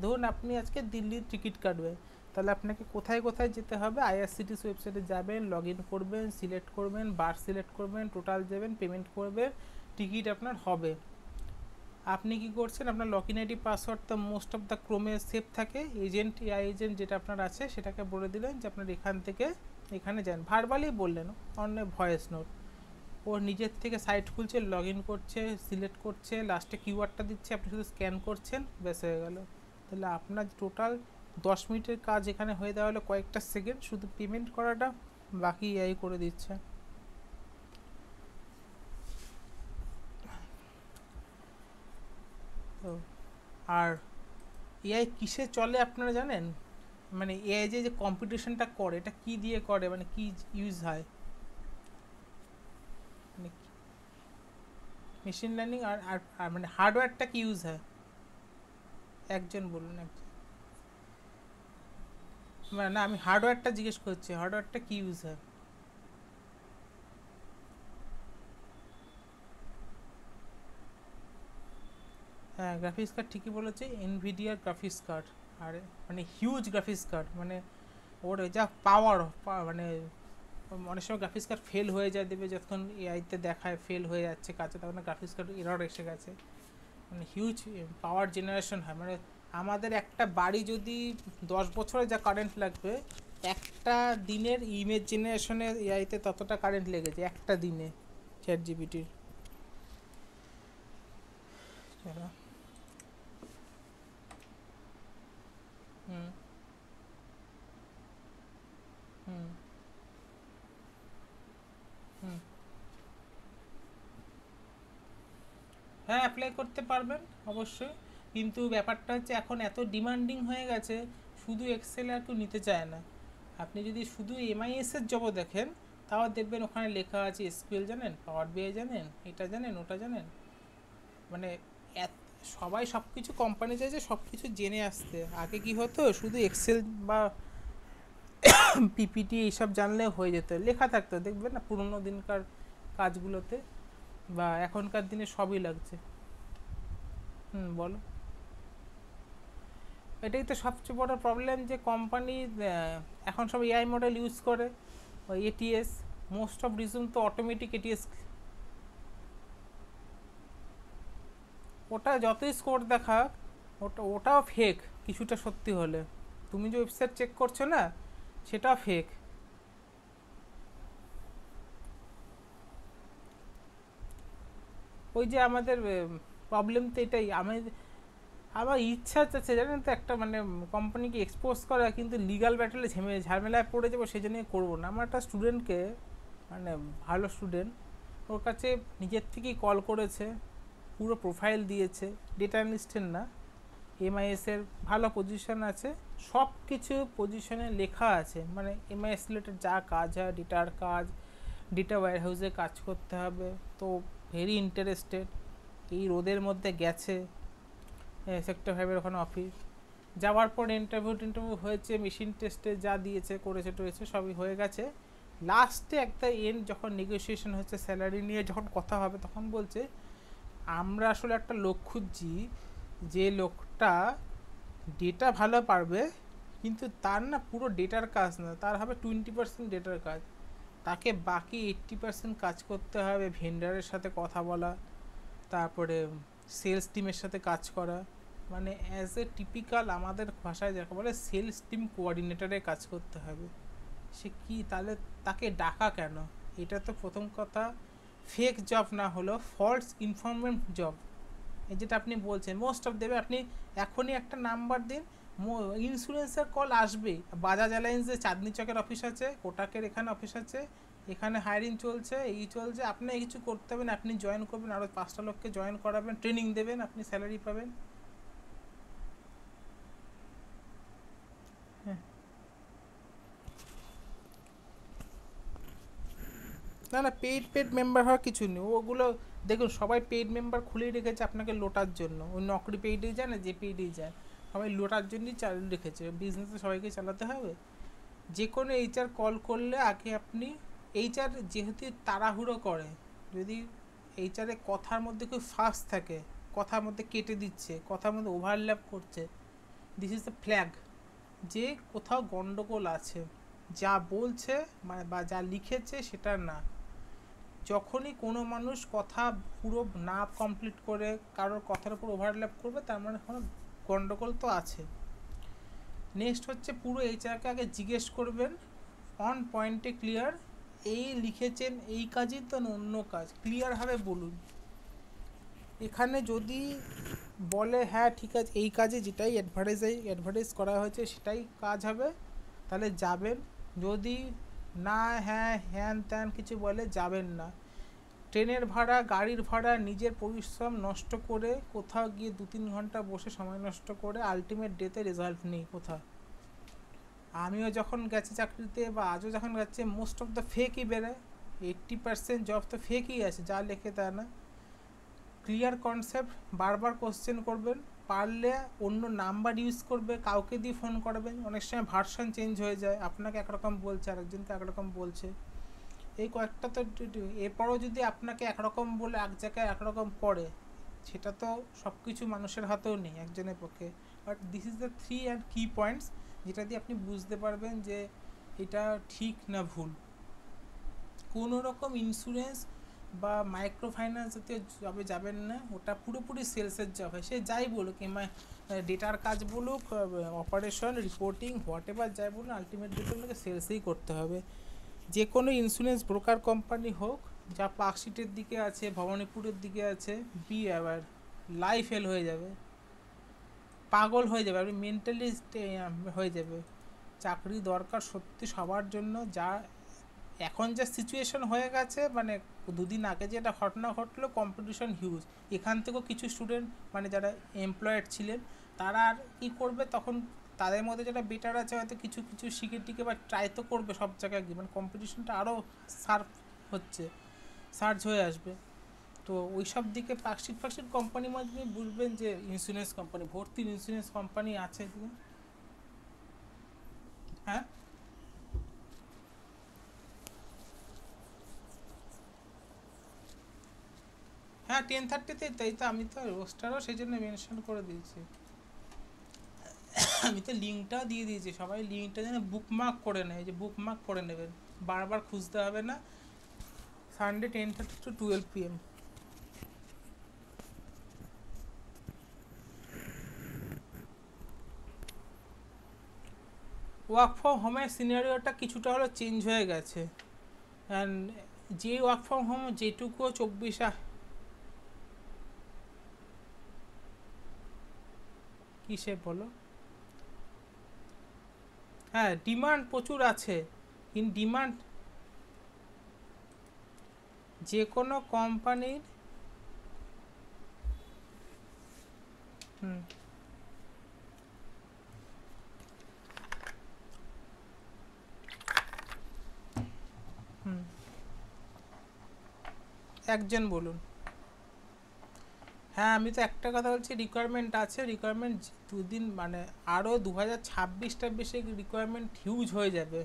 ধরুন আপনি আজকে দিল্লির টিকিট কাটবেন, তাহলে আপনাকে কোথায় কোথায় যেতে হবে, আইআরসিটিস ওয়েবসাইটে যাবেন, লগ ইন করবেন, সিলেক্ট করবেন, বার সিলেক্ট করবেন, টোটাল যাবেন, পেমেন্ট করবেন, টিকিট আপনার হবে। আপনি কি করছেন, আপনার লগ ইন আইডি পাসওয়ার্ড তো মোস্ট অফ দ্য ক্রোমে সেভ থাকে। এজেন্ট এআই এজেন্ট যেটা আপনার আছে সেটাকে বলে দিলেন যে আপনার এখান থেকে এখানে যান, ভার্বালি বললেন, অন্য ভয়েস নোট। ও নিজের থেকে সাইট খুলছে, লগ ইন করছে, সিলেক্ট করছে, লাস্টে কিওয়ার্ডটা দিচ্ছে, আপনি শুধু স্ক্যান করছেন, ব্যাস হয়ে গেল। তাহলে আপনার টোটাল 10 মিনিটের কাজ এখানে হয়ে দেওয়া হলো কয়েকটা সেকেন্ড, শুধু পেমেন্ট করাটা বাকি এআই করে দিচ্ছে। তো আর এআই কিসে চলে আপনারা জানেন? মানে এআই যে কম্পিটিশনটা করে, এটা কি দিয়ে করে, মানে কি ইউজ হয়, মানে মেশিন লার্নিং আর আর মানে হার্ডওয়্যারটা কি ইউজ হয়, একজন বলুন একজন। মানে না, আমি হার্ডওয়্যারটা জিজ্ঞেস করছি, হার্ডওয়্যারটা কি ইউজ হয়? হ্যাঁ, গ্রাফিক্স কার্ড ঠিকই বলেছে, এনভিডিয়ার গ্রাফিক্স কার্ড। আর মানে হিউজ গ্রাফিক্স কার্ড, মানে ওর যা পাওয়ার, মানে অনেক সময় গ্রাফিক্স কার্ড ফেল হয়ে যায়, দেবে যখন এআইতে দেখায় ফেল হয়ে যাচ্ছে কাজে, তখন গ্রাফিক্স কার্ড এরর এসে গেছে। মানে হিউজ পাওয়ার জেনারেশন হয়। মানে আমাদের একটা বাড়ি যদি 10 বছরে যা কারেন্ট লাগবে, একটা দিনের ইমেজ জেনারেশনে এআইতে ততটা কারেন্ট লেগেছে একটা দিনে, চ্যাট জিপিটির। চলো। হুম হুম হুম। হ্যাঁ, অ্যাপ্লাই করতে পারবেন অবশ্যই, কিন্তু ব্যাপারটা হচ্ছে এখন এত ডিমান্ডিং হয়ে গেছে, শুধু এক্সেল আর কেউ নিতে চায় না। আপনি যদি শুধু এমআইএসের জবও দেখেন, তাও দেখবেন ওখানে লেখা আছে এসকিউএল জানেন, পাওয়ার বিআই জানেন, এটা জানেন, ওটা জানেন। মানে সবাই সব কিছু, কোম্পানি চাইছে সব কিছু জেনে আসতে। আগে কি হতো, শুধু এক্সেল বা পিপিটি এইসব জানলে হয়ে যেত, লেখা থাকতো, দেখবেন না পুরোনো দিনকার কাজগুলোতে। বা এখনকার দিনে সবই লাগছে। হুম, বলো। এটাই তো সবচেয়ে বড় প্রবলেম, যে কোম্পানি এখন সব এআই মডেল ইউজ করে, ওই এটিএস, মোস্ট অফ রিজন তো অটোমেটিক এটিএস। ওটা যতই স্কোর দেখাক, ওটাও ফেক কিছুটা সত্যি হলে। তুমি যে ওয়েবসাইট চেক করছো না, সেটাও ফেক। ওই যে আমাদের প্রবলেম তো এটাই। আমার ইচ্ছা আছে জানেন তো, একটা মানে কোম্পানিকে এক্সপোজ করা, কিন্তু লিগাল ব্যাটেলে ঝামেলায় পড়ে যাবো, সেই জন্যই করবো না। আমার একটা স্টুডেন্টকে, মানে ভালো স্টুডেন্ট, ওর কাছে নিজের থেকেই কল করেছে, পুরো প্রোফাইল দিয়েছে, ডেটা অ্যানালিস্টের না, এমআইএসের ভালো পজিশন আছে, সব কিছু পজিশনে লেখা আছে, মানে এমআইএস রিলেটেড যা কাজ হয়, ডেটার কাজ, ডেটা ওয়্যারহাউসে কাজ করতে হবে, তো ভেরি ইন্টারেস্টেড। এই রোদের মধ্যে গেছে সেক্টর 5-এর ওখানে অফিস, যাওয়ার পর ইন্টারভিউ হয়েছে, মেশিন টেস্টে যা দিয়েছে করেছে টরেছে সবই হয়ে গেছে। লাস্টে একটা এন্ড যখন নেগোসিয়েশন হচ্ছে স্যালারি নিয়ে যখন কথা হবে, তখন বলছে আমরা আসলে একটা লোক খুঁজছি যে লোকটা ডেটা ভালো পারবে, কিন্তু তার না পুরো ডেটার কাজ না, তার হবে 20% ডেটার কাজ, তাকে বাকি 80% কাজ করতে হবে, ভেন্ডারের সাথে কথা বলা, তারপরে সেলস টিমের সাথে কাজ করা, মানে অ্যাজ এ টিপিক্যাল আমাদের ভাষায় যাকে বলে সেলস টিম কোঅর্ডিনেটরে কাজ করতে হবে। সে কি তাহলে তাকে ডাকা কেন? এটা তো প্রথম কথা ফেক জব না হলো ফলস ইনফরমেন্ট জব। এই যেটা আপনি বলছেন মোস্ট অফ দেবে, আপনি এখনই একটা নাম্বার দিন, ইন্স্যুরেন্সের কল আসবেই। বাজাজ অ্যালায়েন্সে চাঁদনি চকের অফিস আছে, কোটাকের এখানে অফিস আছে, এখানে হায়ারিং চলছে, এই চলছে, আপনি কিছু করতে হবে না, আপনি জয়েন করবেন, আরও 5টা লোককে জয়েন করাবেন, ট্রেনিং দেবেন, আপনি স্যালারি পাবেন। হ্যাঁ, না না, পেইড মেম্বার হওয়ার কিছু নেই ওগুলো। দেখুন সবাই পেইড মেম্বার খুলেই রেখেছে আপনাকে লোটার জন্য, ওই নকরি পেইডেই যায় না, যে পেইডেই যায়, সবাই লোটার জন্যই চালু রেখেছে। বিজনেসে সবাইকে চালাতে হবে। যে কোনো এইচআর কল করলে আগে আপনি, এইচআর যেহেতু তাড়াহুড়ো করে, যদি এইচআরে কথার মধ্যে খুব ফাস্ট থাকে, কথার মধ্যে কেটে দিচ্ছে, কথার মধ্যে ওভারল্যাপ করছে, দিস ইজ দ্য ফ্ল্যাগ যে কোথাও গন্ডগোল আছে, যা বলছে মানে বা যা লিখেছে সেটা না। যখনই কোনো মানুষ কথা পুরো না কমপ্লিট করে কারোর কথার উপর ওভারল্যাপ করবে, তার মানে কোনো গন্ডগোল তো আছে। নেক্সট হচ্ছে পুরো এইচআরকে আগে জিজ্ঞেস করবেন অন পয়েন্টে ক্লিয়ার, এই লিখেছেন এই কাজই তো অন্য কাজ, ক্লিয়ারভাবে বলুন। এখানে যদি বলে হ্যাঁ ঠিক আছে এই কাজে যেটাই অ্যাডভার্টাইজ করা হয়েছে সেটাই কাজ হবে, তাহলে যাবেন। যদি না হ্যাঁ হ্যান ত্যান কিছু বলে যাবেন না। ট্রেনের ভাড়া, গাড়ির ভাড়া, নিজের পরিশ্রম নষ্ট করে কোথাও গিয়ে 2-3 ঘন্টা বসে সময় নষ্ট করে আলটিমেট ডেতে রেজাল্ট নেই কোথাও। আমিও যখন গেছি চাকরিতে বা আজও যখন যাচ্ছে, মোস্ট অফ দ্য ফেকই বেরোয়, 80% জব তো ফেকই আছে, যা লেখে তা না। ক্লিয়ার কনসেপ্ট, বারবার কোশ্চেন করবেন, পারলে অন্য নাম্বার ইউজ করবে, কাউকে দিয়ে ফোন করবেন, অনেক সময় ভার্সন চেঞ্জ হয়ে যায়, আপনাকে একরকম বলছে আরেকজনকে একরকম বলছে, এই কয়েকটা তো। এরপরও যদি আপনাকে একরকম বলে এক জায়গায় একরকম করে, সেটা তো সব কিছু মানুষের হাতেও নেই একজনের পক্ষে। But this is the 3 and কি পয়েন্টস যেটা দিয়ে আপনি বুঝতে পারবেন যে এটা ঠিক না ভুল। কোনো রকম ইন্স্যুরেন্স বা মাইক্রো ফাইন্যান্স জাতীয় জবে যাবেন না, ওটা পুরোপুরি সেলসের জব হয়। সে যাই বলুক, কিংবা ডেটার কাজ বলুক, অপারেশন রিপোর্টিং হোয়াট এভার যাই বলুন, আলটিমেটলি তো আপনাকে সেলসেই করতে হবে। যে কোনো ইন্স্যুরেন্স ব্রোকার কোম্পানি হোক, যা পার্কশিটের দিকে আছে, ভবানীপুরের দিকে আছে, বি অ্যাওয়ার, লাইফ ফেল হয়ে যাবে, পাগল হয়ে যাবে, আপনি মেন্টালি হয়ে যাবে। চাকরি দরকার সত্যি সবার জন্য। যা এখন যা সিচুয়েশন হয়ে গেছে, মানে 2 দিন আগে যে একটা ঘটনা ঘটলো, কম্পিটিশন হিউজ। এখান থেকেও কিছু স্টুডেন্ট মানে যারা এমপ্লয়েড ছিলেন, তারা আর কী করবে তখন, তাদের মধ্যে যেটা বেটার আছে হয়তো কিছু কিছু শিখে টিকে বা ট্রাই তো করবে সব জায়গায় গিয়ে, মানে কম্পিটিশনটা আরও সার্ভ হচ্ছে, সার্চ হয়ে আসবে। তো ওই সব দিকে পার্কশিট কোম্পানির মধ্যে বুঝবেন যে ইন্স্যুরেন্স কোম্পানি ভর্তি, ইন্স্যুরেন্স কোম্পানি আছে। হ্যাঁ হ্যাঁ, 10:30-তেই, তাই তো আমি তো রোস্টারও সেই জন্য মেনশন করে দিয়েছি। আমি তো লিঙ্কটাও দিয়ে দিয়েছি, সবাই লিঙ্কটা যেন বুকমার্ক করে নেয়, যে বুকমার্ক করে নেবেন, বারবার খুঁজতে হবে না। Sunday 10:30 to 12 PM। Work from হোমের সিনারিওটা কিছুটা হলো চেঞ্জ হয়ে গেছে। অ্যান্ড যে ওয়ার্ক ফ্রম হোম যেটুকুও 24 কিসে বলো, হ্যাঁ ডিমান্ড প্রচুর আছে। ইন ডিমান্ড যে কোনো কোম্পানির। হুম হুম একজন বলুন। হ্যাঁ আমি তো একটা কথা বলছি, রিকোয়ারমেন্ট আছে, রিকোয়ারমেন্ট দুদিন মানে আরও 2026-26 রিকোয়ারমেন্ট হিউজ হয়ে যাবে,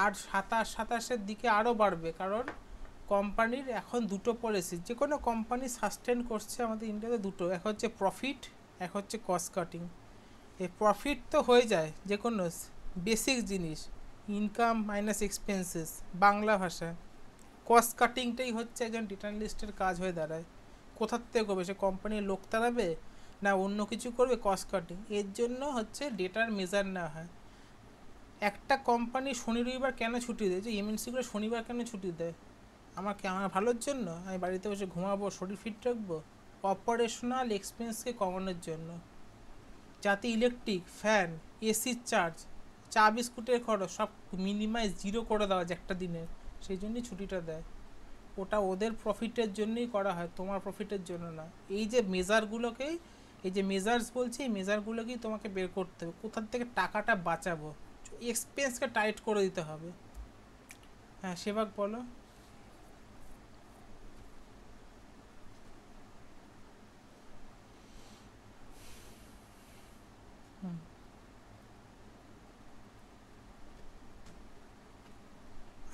আর 27-28-এর দিকে আরও বাড়বে, কারণ কোম্পানির এখন দুটো পলিসি, যে কোনো কোম্পানি সাস্টেন করছে আমাদের ইন্ডিয়াতে দুটো, এক হচ্ছে প্রফিট, এক হচ্ছে কস্ট কাটিং। এই প্রফিট তো হয়ে যায় যে কোনো বেসিক জিনিস, ইনকাম মাইনাস এক্সপেন্সেস বাংলা ভাষায়। কস্ট কাটিংটাই হচ্ছে একজন ডেটা অ্যানালিস্টের কাজ হয়ে দাঁড়ায়। কোথার থেকে করবে, সে কোম্পানির লোক তাড়াবে না অন্য কিছু করবে, কস্ট কাটিং। এর জন্য হচ্ছে ডেটার মেজার নেওয়া হয়। একটা কোম্পানি শনি রবিবার কেন ছুটি দেয়, যে এমএনসিগুলো শনিবার কেন ছুটি দেয়? আমার ভালোর জন্য, আমি বাড়িতে বসে ঘুমাবো, শরীর ফিট রাখবো? অপারেশনাল এক্সপেন্সকে কমানোর জন্য, যাতে ইলেকট্রিক, ফ্যান, এসির চার্জ, চা বিস্কুটের খরচ সব মিনিমাইজ জিরো করে দেওয়া যায় একটা দিনে, সেই জন্যই ছুটিটা দেয়। ওটা ওদের প্রফিটের জন্যই করা হয়, তোমার প্রফিটের জন্য না। এই যে মেজারগুলোকেই, এই যে মেজার্স বলছি, এই মেজারগুলোকেই তোমাকে বের করতে হবে, কোথার থেকে টাকাটা বাঁচাবো, এক্সপেন্সকে টাইট করে দিতে হবে। হ্যাঁ সেবাক বলো।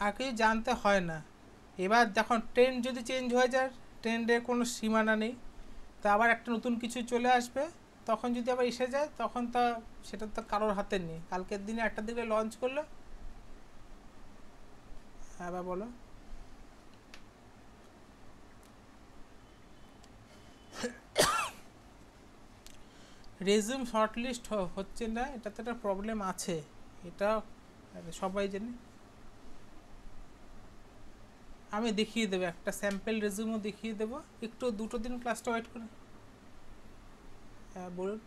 আর কিছু জানতে হয় না। এবার যখন ট্রেন্ড যদি চেঞ্জ হয়ে যায়, ট্রেন্ডের কোনো সীমানা নেই, তা আবার একটা নতুন কিছু চলে আসবে, তখন যদি আবার এসে যায় তখন তা সেটা তো কারোর হাতে নেই। কালকের দিনে একটা দিকে লঞ্চ করলো। হ্যাঁ বা বলো। রেজিউম শর্টলিস্ট হচ্ছে না, এটাতে একটা প্রবলেম আছে, এটা সবাই জানে। আমি দেখিয়ে দেবো, একটা স্যাম্পল রেজিউমও দেখিয়ে দেবো, একটু দুটো দিন ক্লাসটা ওয়েট করে। হ্যাঁ বলুন।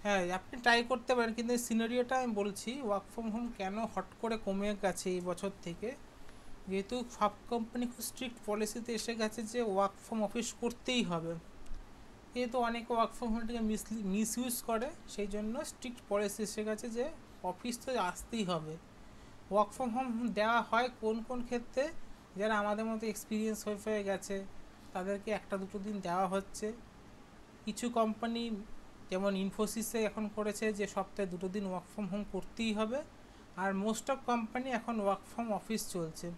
হ্যাঁ আপনি ট্রাই করতে পারেন, কিন্তু এই সিনারিওটা আমি বলছি, ওয়ার্ক ফ্রম হোম কেন হট করে কমে গেছে এই বছর থেকে, যেহেতু সব কোম্পানি খুব স্ট্রিক্ট পলিসিতে এসে গেছে যে ওয়ার্ক ফ্রম অফিস করতেই হবে, যেহেতু অনেকে ওয়ার্ক ফ্রম হোমটাকে মিসইউজ করে, সেই জন্য স্ট্রিক্ট পলিসি এসে গেছে যে অফিস তো আসতেই হবে। ওয়ার্ক ফ্রম হোম দেওয়া হয় কোন কোন ক্ষেত্রে, যারা আমাদের মতো এক্সপিরিয়েন্স হয়ে গেছে তাদেরকে একটা দুটো দিন দেওয়া হচ্ছে। কিছু কোম্পানি যেমন ইনফোসিসে এখন করেছে যে সপ্তাহে দুটো দিন ওয়ার্ক ফ্রম হোম করতেই হবে, আর মোস্ট অফ কোম্পানি এখন ওয়ার্ক ফ্রম অফিস চলছে।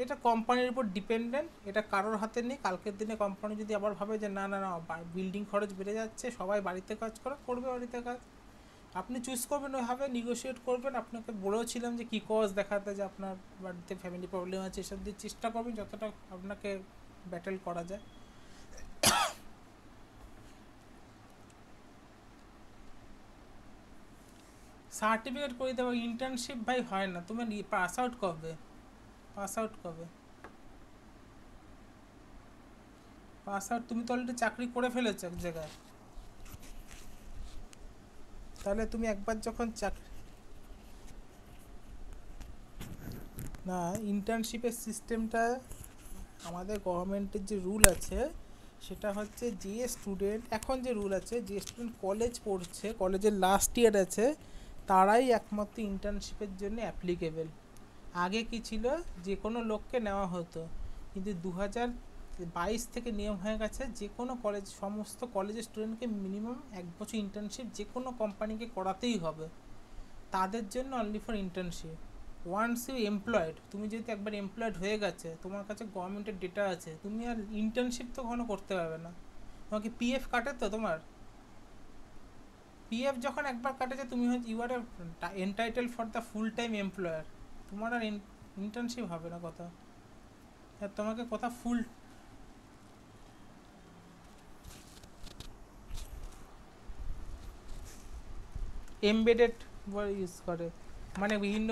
এটা কোম্পানির উপর ডিপেন্ডেন্ট, এটা কারোর হাতে নেই। কালকের দিনে কোম্পানি যদি আবার ভাবে যে না না না বিল্ডিং খরচ বেড়ে যাচ্ছে, সবাই বাড়িতে কাজ করবে বাড়িতে কাজ, আপনি চুজ করবেন ওইভাবে, নিগোশিয়েট করবেন। আপনাকে বলেওছিলাম যে কী কজ দেখাতে, যে আপনার বাড়িতে ফ্যামিলি প্রবলেম আছে, এসব দিয়ে চেষ্টা করবেন যতটা আপনাকে ব্যাটেল করা যায়। সার্টিফিকেট করে দেবো, ইন্টার্নশিপ ভাই হয় না। তুমি পাস আউট কবে, পাস আউট কবে? পাস আউট তুমি তো অলরেডি চাকরি করে ফেলেছো এক জায়গায়, তাহলে তুমি একবার যখন চাকরি, না ইন্টার্নশিপের সিস্টেমটা আমাদের গভর্নমেন্টের যে রুল আছে সেটা হচ্ছে, যে স্টুডেন্ট এখন যে রুল আছে, যে স্টুডেন্ট কলেজ পড়ছে, কলেজের লাস্ট ইয়ার আছে, তারাই একমাত্র ইন্টার্নশিপের জন্য অ্যাপ্লিকেবল। আগে কি ছিল, যে কোনো লোককে নেওয়া হতো, কিন্তু 2022 থেকে নিয়ম হয়ে গেছে যে কোনো কলেজ, সমস্ত কলেজের স্টুডেন্টকে মিনিমাম 1 বছর ইন্টার্নশিপ যে কোনো কোম্পানিকে করাতেই হবে, তাদের জন্য only for internship. Once you employed, তুমি যেহেতু একবার এমপ্লয়েড হয়ে গেছে, তোমার কাছে গভর্নমেন্টের ডেটা আছে, তুমি আর ইন্টার্নশিপ তো কখনো করতে পারবে না। তোমাকে পিএফ কাটে তো তোমার, পিএফ যখন একবার কাটেছে তুমি হচ্ছে you are entitle for the full time employer, তোমার আর ইন্টার্নশিপ হবে না কথা। আর তোমাকে কথা ফুল এমবেডেড ইউজ করে, মানে বিভিন্ন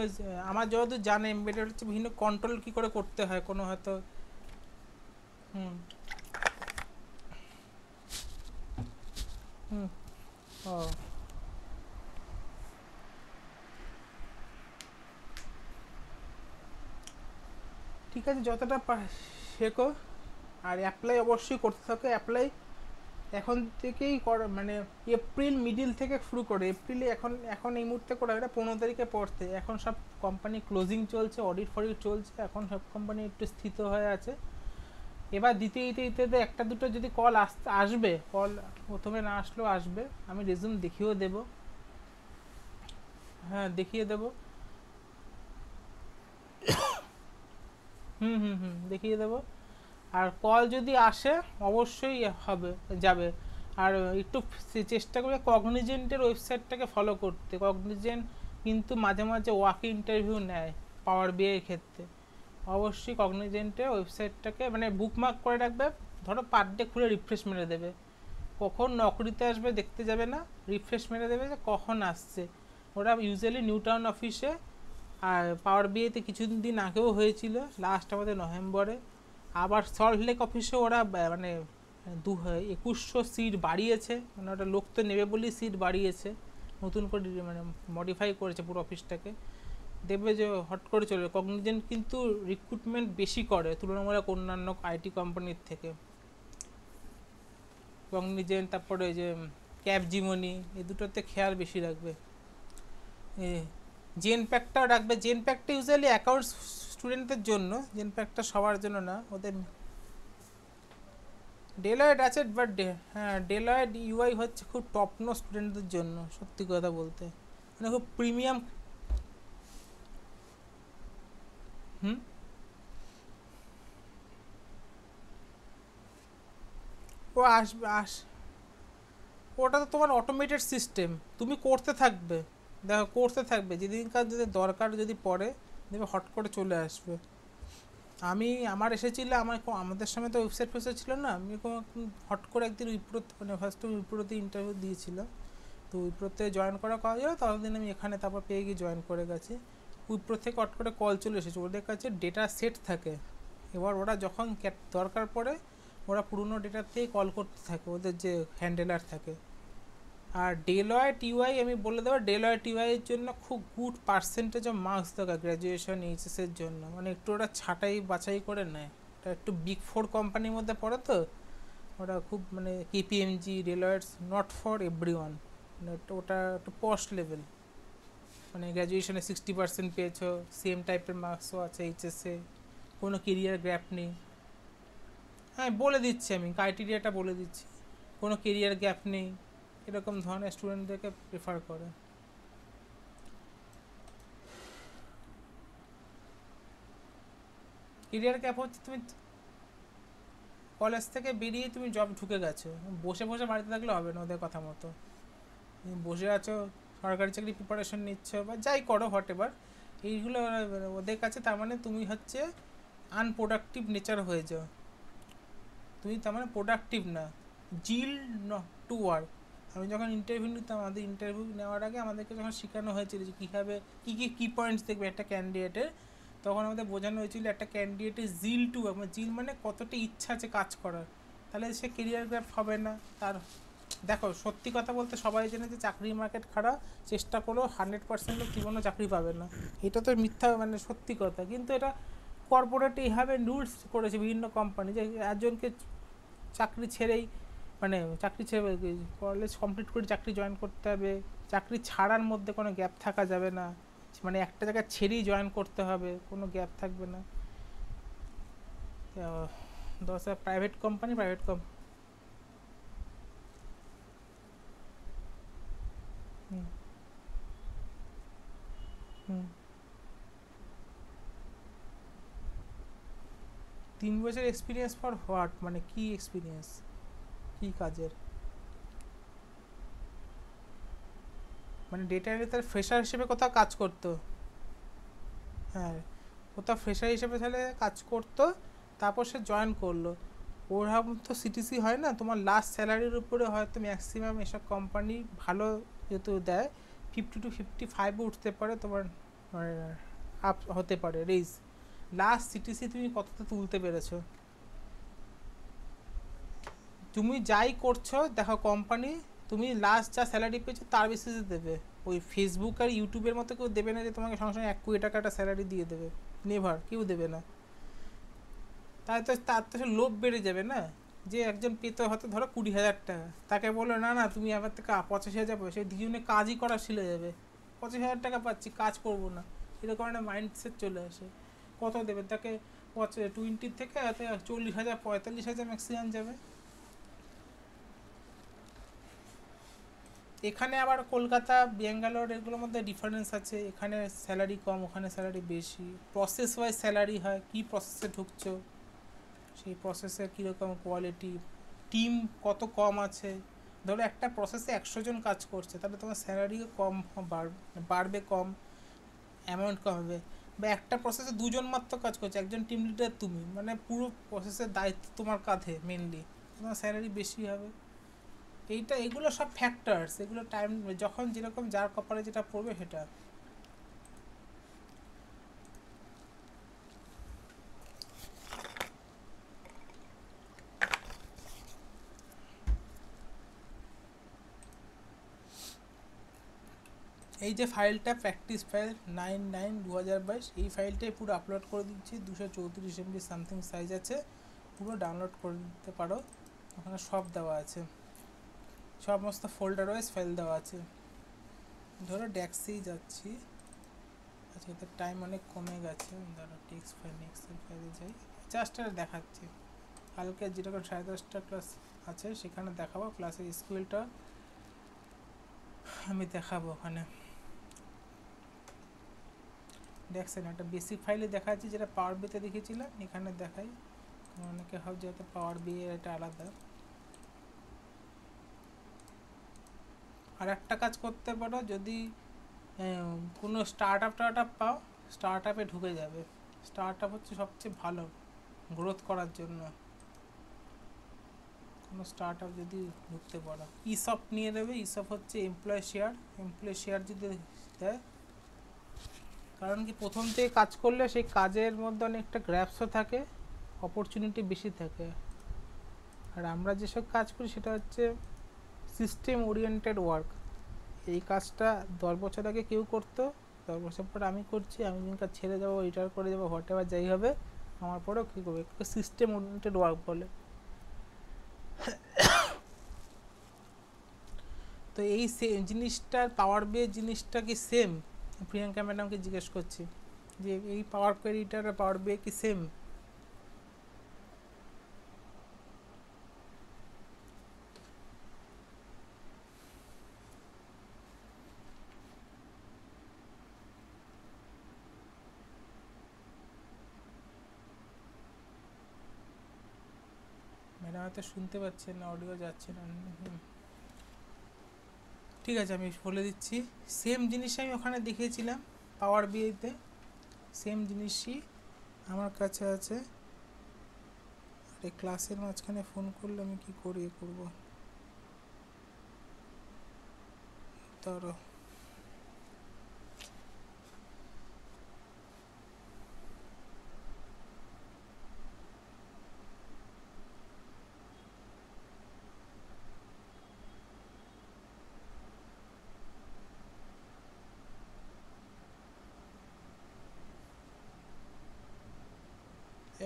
আমার যতদূর জানে এমবেডেড হচ্ছে বিভিন্ন কন্ট্রোল কী করে করতে হয় কোনো হয়তো। হুম হুম ও ঠিক আছে, যতটা শেখো, আর অ্যাপ্লাই অবশ্যই করতে থাকো। অ্যাপ্লাই এখন থেকেই মানে এপ্রিল মিডিল থেকে শুরু করে, এপ্রিলে এখন এই মুহূর্তে করা এটা 15 তারিখে পড়তে, এখন সব কোম্পানি ক্লোজিং চলছে, অডিট ফডিট চলছে, এখন সব কোম্পানি একটু স্থিত হয়ে আছে। এবার দিতে দিতে দিতে একটা দুটো যদি কল আসবে, কল প্রথমে না আসলেও আসবে, আমি রেজুম দেখিয়েও দেবো। হ্যাঁ দেখিয়ে দেবো। দেখিয়ে দেবো। আর কল যদি আসে অবশ্যই হবে, যাবে। আর একটু চেষ্টা করে কগনিজেন্টের ওয়েবসাইটটাকে ফলো করতে। কগনিজেন্ট কিন্তু মাঝে মাঝে ওয়াক ইন্টারভিউ নেয় পাওয়ার বিআই এর ক্ষেত্রে। অবশ্যই কগনিজেন্টের ওয়েবসাইটটাকে মানে বুকমার্ক করে রাখবে, ধরো পার ডে খুলে রিফ্রেশ মেরে দেবে, কখন নকরিতে আসবে দেখতে যাবে না, রিফ্রেশ মেরে দেবে যে কখন আসছে। ওরা ইউজুয়ালি নিউ টাউন অফিসে, আর পাওয়ার বিআইতে কিছুদিন আগেও হয়েছিল, লাস্ট আমাদের নভেম্বরে। আবার সল্ট লেক অফিসে ওরা মানে 2100 সিট বাড়িয়েছে, মানে ওটা লোক তো নেবে বলেই সিট বাড়িয়েছে, নতুন করে মানে মডিফাই করেছে পুরো অফিসটাকে। দেখবে যে হট করে চলে। কগনিজেন্ট কিন্তু রিক্রুটমেন্ট বেশি করে তুলনামূলক অন্যান্য আইটি কোম্পানির থেকে। কগনিজেন্ট, তারপরে যে ক্যাপজিমনি, এই দুটোতে খেয়াল বেশি রাখবে। জেনপ্যাকটাও রাখবে। জেনপ্যাকটা ইউজুয়ালি অ্যাকাউন্টস স্টুডেন্টদের জন্য, জেনপ্যাকটা সবার জন্য না। ওদের ডেলয়েড আছে, বাট হ্যাঁ ডেলয়েড ইউআই হচ্ছে খুব টপনো স্টুডেন্টদের জন্য, সত্যি কথা বলতে, মানে খুব প্রিমিয়াম। ও আসবে ওটা তো তোমার অটোমেটেড সিস্টেম, তুমি করতে থাকবে, দেখো করতে থাকবে, যেদিনকার যদি দরকার যদি পড়ে দেখবে হট করে চলে আসবে। আমার এসেছিল, আমাদের সামনে তো ওয়েবসাইট ফেসে ছিল না, আমি হট করে একদিন উইপ্রোতে, মানে ফার্স্টে উইপ্রোতে ইন্টারভিউ দিয়েছিলাম, তো উইপ্রোতে জয়েন করা যাবে, ততদিন আমি এখানে তারপর পেয়ে গিয়ে জয়েন করে গেছি। উইপ্রো থেকে হট করে কল চলে এসেছে, ওদের কাছে ডেটা সেট থাকে, এবার ওরা যখন দরকার পড়ে ওরা পুরনো ডেটার থেকে কল করতে থাকে, ওদের যে হ্যান্ডেলার থাকে। আর ডেলয়েট ইউআই আমি বলে দেবো, ডেলয়েট ইউআই এর জন্য খুব গুড পার্সেন্টেজ অফ মার্কস দরকার গ্র্যাজুয়েশন এইচএস এর জন্য, মানে একটু ওরা ছাঁটাই বাছাই করে নেয়, ওটা একটু বিগ 4 কোম্পানির মধ্যে পড়ে, তো ওটা খুব মানে কেপিএমজি, ডেলয়েটস নট ফর এভরিওয়ান, মানে ওটা একটু পস্ট লেভেল, মানে গ্র্যাজুয়েশনে 60% পেয়েছো, সেম টাইপের মার্কসও আছে এইচএসে, কোনো কেরিয়ার গ্যাপ নেই। হ্যাঁ বলে দিচ্ছি, আমি ক্রাইটেরিয়াটা বলে দিচ্ছি, কোনো কেরিয়ার গ্যাপ নেই, এরকম ধরনের স্টুডেন্টদেরকে প্রেফার করে। কেরিয়ার গ্যাপ হচ্ছে তুমি কলেজ থেকে বেরিয়ে তুমি জব ঢুকে গেছো, বসে বসে বাড়িতে থাকলে হবে না ওদের কথা মতো, তুমি বসে আছো সরকারি চাকরি প্রিপারেশন নিচ্ছ বা যাই করো হোয়াট এভার, এইগুলো ওদের কাছে তার মানে তুমি হচ্ছে আনপ্রোডাক্টিভ নেচার হয়ে যাও, তুমি তার মানে প্রোডাক্টিভ না, জিল টু ওয়ার্ক। আমি যখন ইন্টারভিউ নিতাম, আমাদের ইন্টারভিউ নেওয়ার আগে আমাদেরকে যখন শেখানো হয়েছিল যে কীভাবে কী পয়েন্টস দেখবে একটা ক্যান্ডিডেটের, তখন আমাদের বোঝানো হয়েছিল একটা ক্যান্ডিডেটের জিল টু ওয়ার্ক, মানে জিল মানে কতটা ইচ্ছা আছে কাজ করার, তাহলে সে কেরিয়ার গ্যাপ হবে না তার। দেখো সত্যি কথা বলতে সবাই জানে যে চাকরির মার্কেট খারাপ, চেষ্টা করলেও 100% লোক জীবনে চাকরি পাবে না, এটা তো মিথ্যা মানে সত্যি কথা, কিন্তু এটা কর্পোরেট এইভাবে রুলস করেছে বিভিন্ন কোম্পানি যে একজনকে চাকরি ছেড়েই, মানে চাকরি ছেড়ে কলেজ কমপ্লিট করে চাকরি জয়েন করতে হবে, চাকরি ছাড়ার মধ্যে কোনো গ্যাপ থাকা যাবে না, মানে একটা জায়গায় ছেড়েই জয়েন করতে হবে, কোনো গ্যাপ থাকবে না। প্রাইভেট কোম্পানি হুম হুম 3 বছর এক্সপিরিয়েন্স ফর হোয়াট, মানে কি এক্সপিরিয়েন্স, কি কাজের, মানে ডেটা এনালিস্ট ফ্রেশার হিসেবে কোথাও কাজ করতো, হ্যাঁ কোথাও ফ্রেশার হিসেবে তাহলে কাজ করতো, তারপর সে জয়েন করলো, ওরকম তো সিটিসি হয় না, তোমার লাস্ট স্যালারির উপরে হয়তো ম্যাক্সিমাম এসব কোম্পানি ভালো যেহেতু দেয় 50 to 55 উঠতে পারে তোমার, আপ হতে পারে রেজ, লাস্ট সিটিসি তুমি কতটা তুলতে পেরেছো, তুমি যাই করছো দেখো কোম্পানি তুমি লাস্ট যা স্যালারি পেয়েছো তার বেসিসে দেবে, ওই ফেসবুক আর ইউটিউবের মতো কেউ দেবে না যে তোমাকে সঙ্গে সঙ্গে 1 কোটি টাকা একটা স্যালারি দিয়ে দেবে, নেভার, কেউ দেবে না, তাই তো তার তো লোভ বেড়ে যাবে না, যে একজন পেত হয়তো ধরো 20,000 টাকা, তাকে বললো না না তুমি আমার থেকে 85,000 পাবে, সেই দুজনে কাজই করা শিখে যাবে। 85,000 টাকা পাচ্ছি, কাজ করবো না, এরকম একটা মাইন্ডসেট চলে আসে। কত দেবে তাকে? 20 থেকে হয়তো 40,000 45,000 ম্যাক্সিমাম যাবে। এখানে আবার কলকাতা ব্যাঙ্গালোর এগুলোর মধ্যে ডিফারেন্স আছে, এখানে স্যালারি কম ওখানে স্যালারি বেশি, প্রসেস ওয়াইজ স্যালারি হয়, কী প্রসেসে ঢুকছো সেই প্রসেসের কীরকম কোয়ালিটি, টিম কত কম আছে। ধরো একটা প্রসেসে 100 জন কাজ করছে, তাহলে তোমার স্যালারিও কম বাড়বে, কম অ্যামাউন্ট কম হবে। বা একটা প্রসেসে 2 জন মাত্র কাজ করছে, একজন টিম লিডার তুমি, মানে পুরো প্রসেসের দায়িত্ব তোমার কাঁধে মেনলি, তোমার স্যালারি বেশি হবে। এগুলো সব ফ্যাক্টরস, এগুলো টাইম যখন যেরকম যার কপালে যেটা পড়বে সেটা। এই যে ফাইলটা প্র্যাকটিস ফাইল 9/9/2022, এই ফাইলটাই পুরো আপলোড করে দিচ্ছি, 234 MB সামথিং সাইজ আছে, পুরো ডাউনলোড করে দিতে পারো। ওখানে সব দেওয়া আছে, সমস্ত ফোল্ডার ওয়াইজ ফাইল দেওয়া আছে। ধরো ডেক্সেই যাচ্ছি, আচ্ছা এতে টাইম অনেক কমে গেছে, ধরো টেক্সট ফাইল এক্সেল ফাইলে যাই, জাস্ট আর দেখাচ্ছি। কালকে যেরকম 10:30টা ক্লাস আছে সেখানে দেখাবো, ক্লাসের স্কুলটা আমি দেখাবো। ওখানে দেখছেন একটা বেসিক ফাইলে দেখাচ্ছি, যেটা পাওয়ার বিতে দেখেছিলাম এখানে দেখাই। অনেকে ভাব যেহেতু পাওয়ার বি এর এটা আলাদা। আর একটা কাজ করতে পারো, যদি কোনো স্টার্ট আপ পাও, স্টার্ট আপে ঢুকে যাবে। স্টার্ট আপ হচ্ছে সবচেয়ে ভালো গ্রোথ করার জন্য। কোনো স্টার্ট আপ যদি ঢুকতে পারো, ইসপ নিয়ে নেবে। ইসপ হচ্ছে এমপ্লয় শেয়ার যদি দেয়, কারণ কি প্রথম থেকে কাজ করলে সেই কাজের মধ্যে অনেকটা গ্র্যাপসও থাকে, অপরচুনিটি বেশি থাকে। আর আমরা যেসব কাজ করি সেটা হচ্ছে সিস্টেম ওরিয়েন্টেড ওয়ার্ক। এই কাজটা 10 বছর আগে কেউ করতো, 10 বছর পর আমি করছি, আমি দিন কাজ ছেড়ে যাবো, রিটায়ার করে যাবো, হোয়াট এভার যাই হবে, আমার পরেও কী করবে, সিস্টেম ওরিয়েন্টেড ওয়ার্ক বলে। তো এই জিনিসটার পাওয়ার বিয়ে জিনিসটা কি সেম? প্রিয়াঙ্কা ম্যাডামকে জিজ্ঞেস করছি যে এই পাওয়ার কোয়েরিটার আর পাওয়ার বিয়ে কি সেম? ম্যাডাম হয়তো শুনতে পাচ্ছেন না, অডিও যাচ্ছে না। ঠিক আছে, আমি বলে দিচ্ছি। সেম জিনিস আমি ওখানে দেখিয়েছিলাম পাওয়ার বিয়েতে, সেম জিনিসই আমার কাছে আছে। আর এই ক্লাসের মাঝখানে ফোন করলে আমি কি করি করবো, ধরো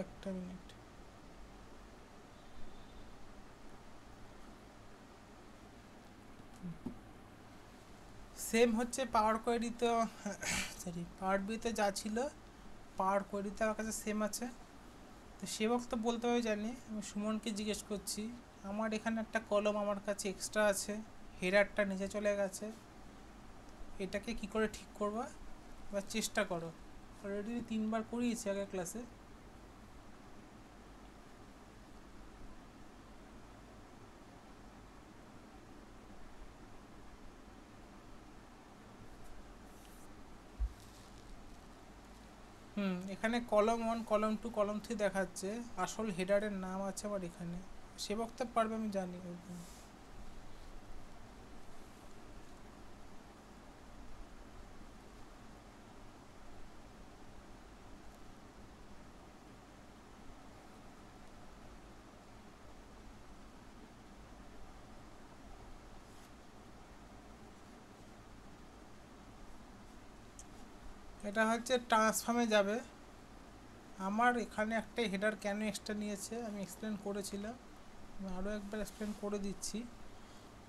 একটা মিনিট। সেম হচ্ছে পাওয়ার কোয়েরি তো, সরি পাওয়ার বিতে যা ছিল পাওয়ার কোয়েরিতে আমার কাছে সেম আছে। তো সেবক তো বলতে হবে জানি, আমি সুমনকে জিজ্ঞেস করছি। আমার এখানে একটা কলম আমার কাছে এক্সট্রা আছে, হেডারটা নিচে চলে গেছে, এটাকে কি করে ঠিক করবা বা চেষ্টা করো। অলরেডি 3বার করিয়েছি আগের ক্লাসে। এখানে কলম 1 কলম 2 কলম 3 দেখাচ্ছে, আসল হেডারের নাম আছে আমার এখানে। সেবক তো পারবে আমি জানি। এটা হচ্ছে ট্রান্সফর্মে যাবে। আমার এখানে একটা হেডার কেন এক্সট্রা নিয়েছে আমি এক্সপ্লেন করেছিলাম। আমি আরও একবার এক্সপ্লেন করে দিচ্ছি।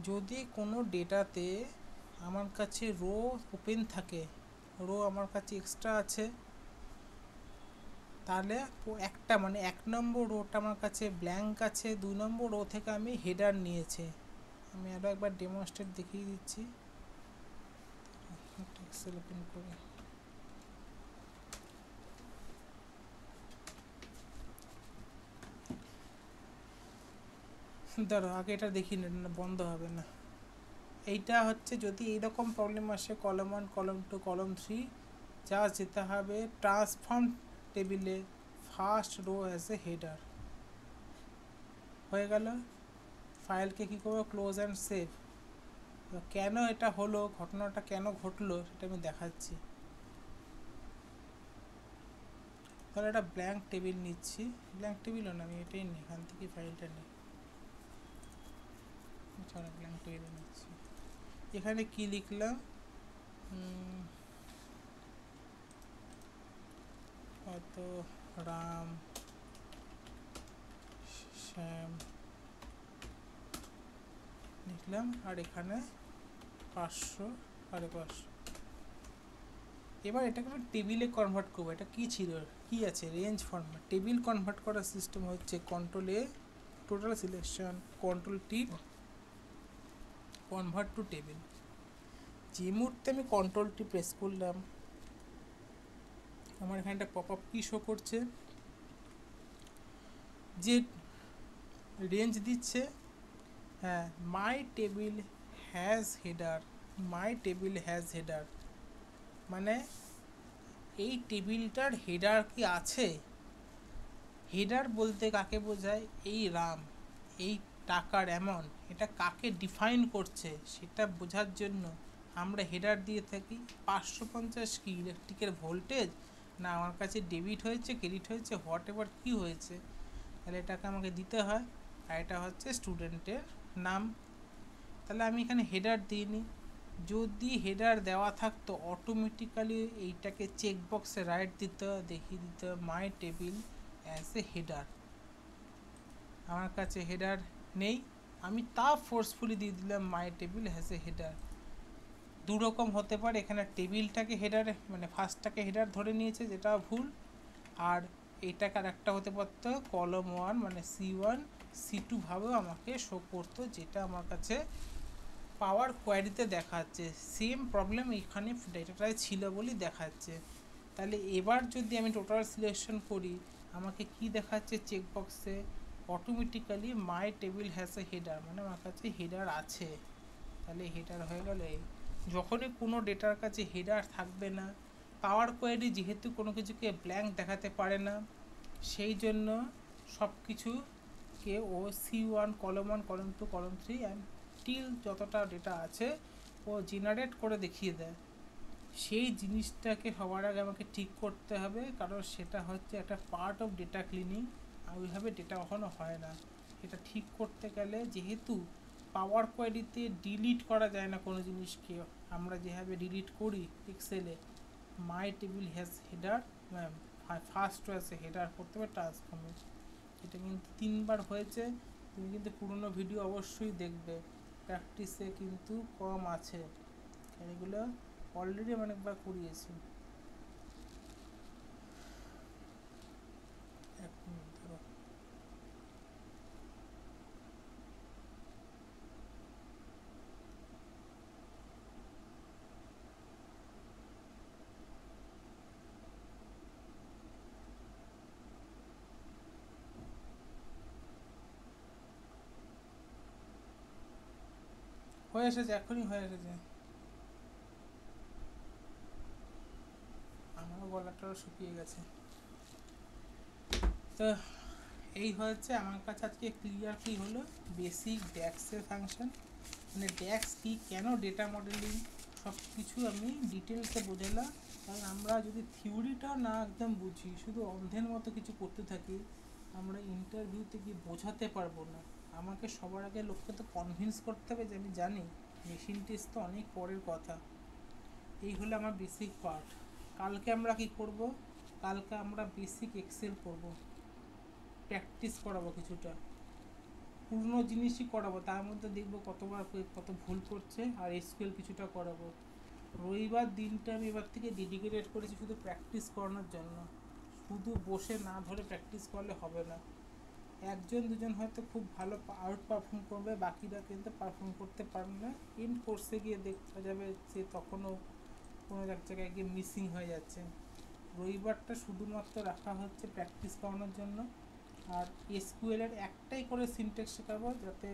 যদি কোনো ডেটাতে আমার কাছে রো ওপেন থাকে, রো আমার কাছে এক্সট্রা আছে, তাহলে একটা মানে 1 নম্বর রোটা আমার কাছে ব্ল্যাঙ্ক আছে, 2 নম্বর রো থেকে আমি হেডার নিয়েছে। আমি আরও একবার ডেমনস্ট্রেট দেখিয়ে দিচ্ছি। এক্সেল ওপেন করে ধরো আগে এটা দেখিয়ে নেন, বন্ধ হবে না। এইটা হচ্ছে যদি এইরকম প্রবলেম আসে কলম 1 কলম 2 কলম 3 যা যেতে হবে ট্রান্সফর্ম টেবিলে first row as a header. হয়ে গেল। ফাইলকে কী করবো, ক্লোজ অ্যান্ড সেভ। কেন এটা হলো, ঘটনাটা কেন ঘটলো সেটা আমি দেখাচ্ছি। তাহলে একটা ব্ল্যাঙ্ক টেবিল নিচ্ছি, ব্ল্যাঙ্ক টেবিলও না, আমি এটাই নিই, এখান থেকে ফাইলটা নিই। চলো ব্ল্যাঙ্ক টেবিল নিচ্ছি। এখানে কি লিখলাম, হয়তো রাম শ্যাম লিখলাম, আর এখানে 500 550। এবার এটাকে আমি টেবিলে কনভার্ট করবো। এটা কি ছিল, কি আছে, রেঞ্জ ফরম্যাট। টেবিল কনভার্ট করার সিস্টেম হচ্ছে control A total selection, control T convert to table. যে মুহূর্তে আমি কন্ট্রোল টি প্রেস করলাম, আমার এখানে একটা পপ আপ কি শো করছে, যে রেঞ্জ দিচ্ছে, হ্যাঁ, মাই table has header, my table has header, মানে এই টেবিলটার হেডার কি আছে। হেডার বলতে কাকে বোঝায়, এই রাম, এই টাকার অ্যামাউন্ট, এটা কাকে ডিফাইন করছে সেটা বোঝার জন্য আমরা হেডার দিয়ে থাকি। 550 কি ইলেকট্রিকের ভোল্টেজ, না আমার কাছে ডেবিট হয়েছে ক্রেডিট হয়েছে হোয়াট এভার কী হয়েছে, তাহলে এটাকে আমাকে দিতে হয়। আর এটা হচ্ছে স্টুডেন্টের নাম, তাহলে আমি এখানে হেডার দিইনি। যদি হেডার দেওয়া থাকতো অটোমেটিক্যালি এইটাকে চেকবক্সে রাইট দিত, দেখিয়ে দিত মাই টেবিল অ্যাজ এ হেডার। আমার কাছে হেডার নেই, আমি তা ফোর্সফুলি দিয়ে দিলাম মাই টেবিল হ্যাজ এ হেডার। দুরকম হতে পারে, এখানে টেবিলটাকে হেডারে মানে ফার্স্টটাকে হেডার ধরে নিয়েছে, যেটা ভুল। আর এইটাকে আর একটা হতে পারতো কলম 1 মানে C1 C2 ভাবেও আমাকে শো করতো, যেটা আমার কাছে পাওয়ার কোয়ারিতে দেখাচ্ছে। সেম প্রবলেম এখানে ডেটাটায় ছিল বলেই দেখাচ্ছে। তাহলে এবার যদি আমি টোটাল সিলেকশন করি, আমাকে কি দেখাচ্ছে চেকবক্সে, automatically my table has a header, মানে আমার কাছে হেডার আছে। তাহলে হেডার হয়ে গেল এই। যখনই কোনো ডেটার কাছে হেডার থাকবে না, পাওয়ার কোয়ারি যেহেতু কোনো কিছুকে ব্ল্যাঙ্ক দেখাতে পারে না, সেই জন্য সব কিছুকে ও C1 কলম 1 কলম 2 কলম 3 অ্যান্ড টিল যতটা ডেটা আছে ও জেনারেট করে দেখিয়ে দেয়। সেই জিনিসটাকে সবার আগে আমাকে ঠিক করতে হবে, কারণ সেটা হচ্ছে একটা পার্ট অফ ডেটা ক্লিনিং, আর ওইভাবে ডেটা কখনো হয় না। এটা ঠিক করতে গেলে, যেহেতু পাওয়ার কোয়ারিতে ডিলিট করা যায় না কোনো জিনিসকে, আমরা যেভাবে ডিলিট করি এক্সেলে, my table has header first হয়েছে হেডার করতে হবে ট্রান্সফর্মে। এটা কিন্তু 3বার হয়েছে, তুমি কিন্তু পুরনো ভিডিও অবশ্যই দেখবে, প্র্যাকটিসে কিন্তু কম আছে, এগুলো অলরেডি অনেকবার করিয়েছি। এক মিনিট ধরো, হয়ে এসেছে, এখনই হয়ে এসেছে। আমারও গলাটাও শুকিয়ে গেছে। তো এই হচ্ছে আমার কাছে আজকে ক্লিয়ার কি হলো বেসিক ড্যাক্সের ফাংশন, মানে ড্যাক্স কি, কেন ডেটা মডেলিং, সব কিছু আমি ডিটেলসে বোঝালাম। কারণ আমরা যদি থিওরিটা না একদম বুঝি, শুধু অন্ধের মতো কিছু করতে থাকি, আমরা ইন্টারভিউতে গিয়ে বোঝাতে পারবো না। আমাকে সবার আগে লোককে তো কনভিন্স করতে হবে যে আমি জানি, মেশিন টেস্ট তো অনেক পরের কথা। এই হলো আমার বেসিক পার্ট। কালকে আমরা কি করব, কালকে আমরা বেসিক এক্সেল করব, প্র্যাকটিস করাবো কিছুটা। পুরনো জিনিসই করাবো, তার মধ্যে দেখবো কতবার কত ভুল করছে, আর এসকিউএল কিছুটা করাবো। রবিবার দিনটা আমি এবার থেকে ডেডিকেটেড করেছি শুধু প্র্যাকটিস করানোর জন্য। শুধু বসে না ধরে প্র্যাকটিস করলে হবে না। একজন দুজন হয়তো খুব ভালো আউট পারফর্ম করবে, বাকিরা কিন্তু পারফর্ম করতে পারবে না। ইন কোর্সে গিয়ে দেখা যাবে সে তখনও কোনো এক জায়গায় গিয়ে মিসিং হয়ে যাচ্ছে। রবিবারটা শুধুমাত্র রাখা হচ্ছে প্র্যাকটিস করানোর জন্য। আর এসকিউএল এর একটাই করে সিনট্যাক্স শেখাবো, যাতে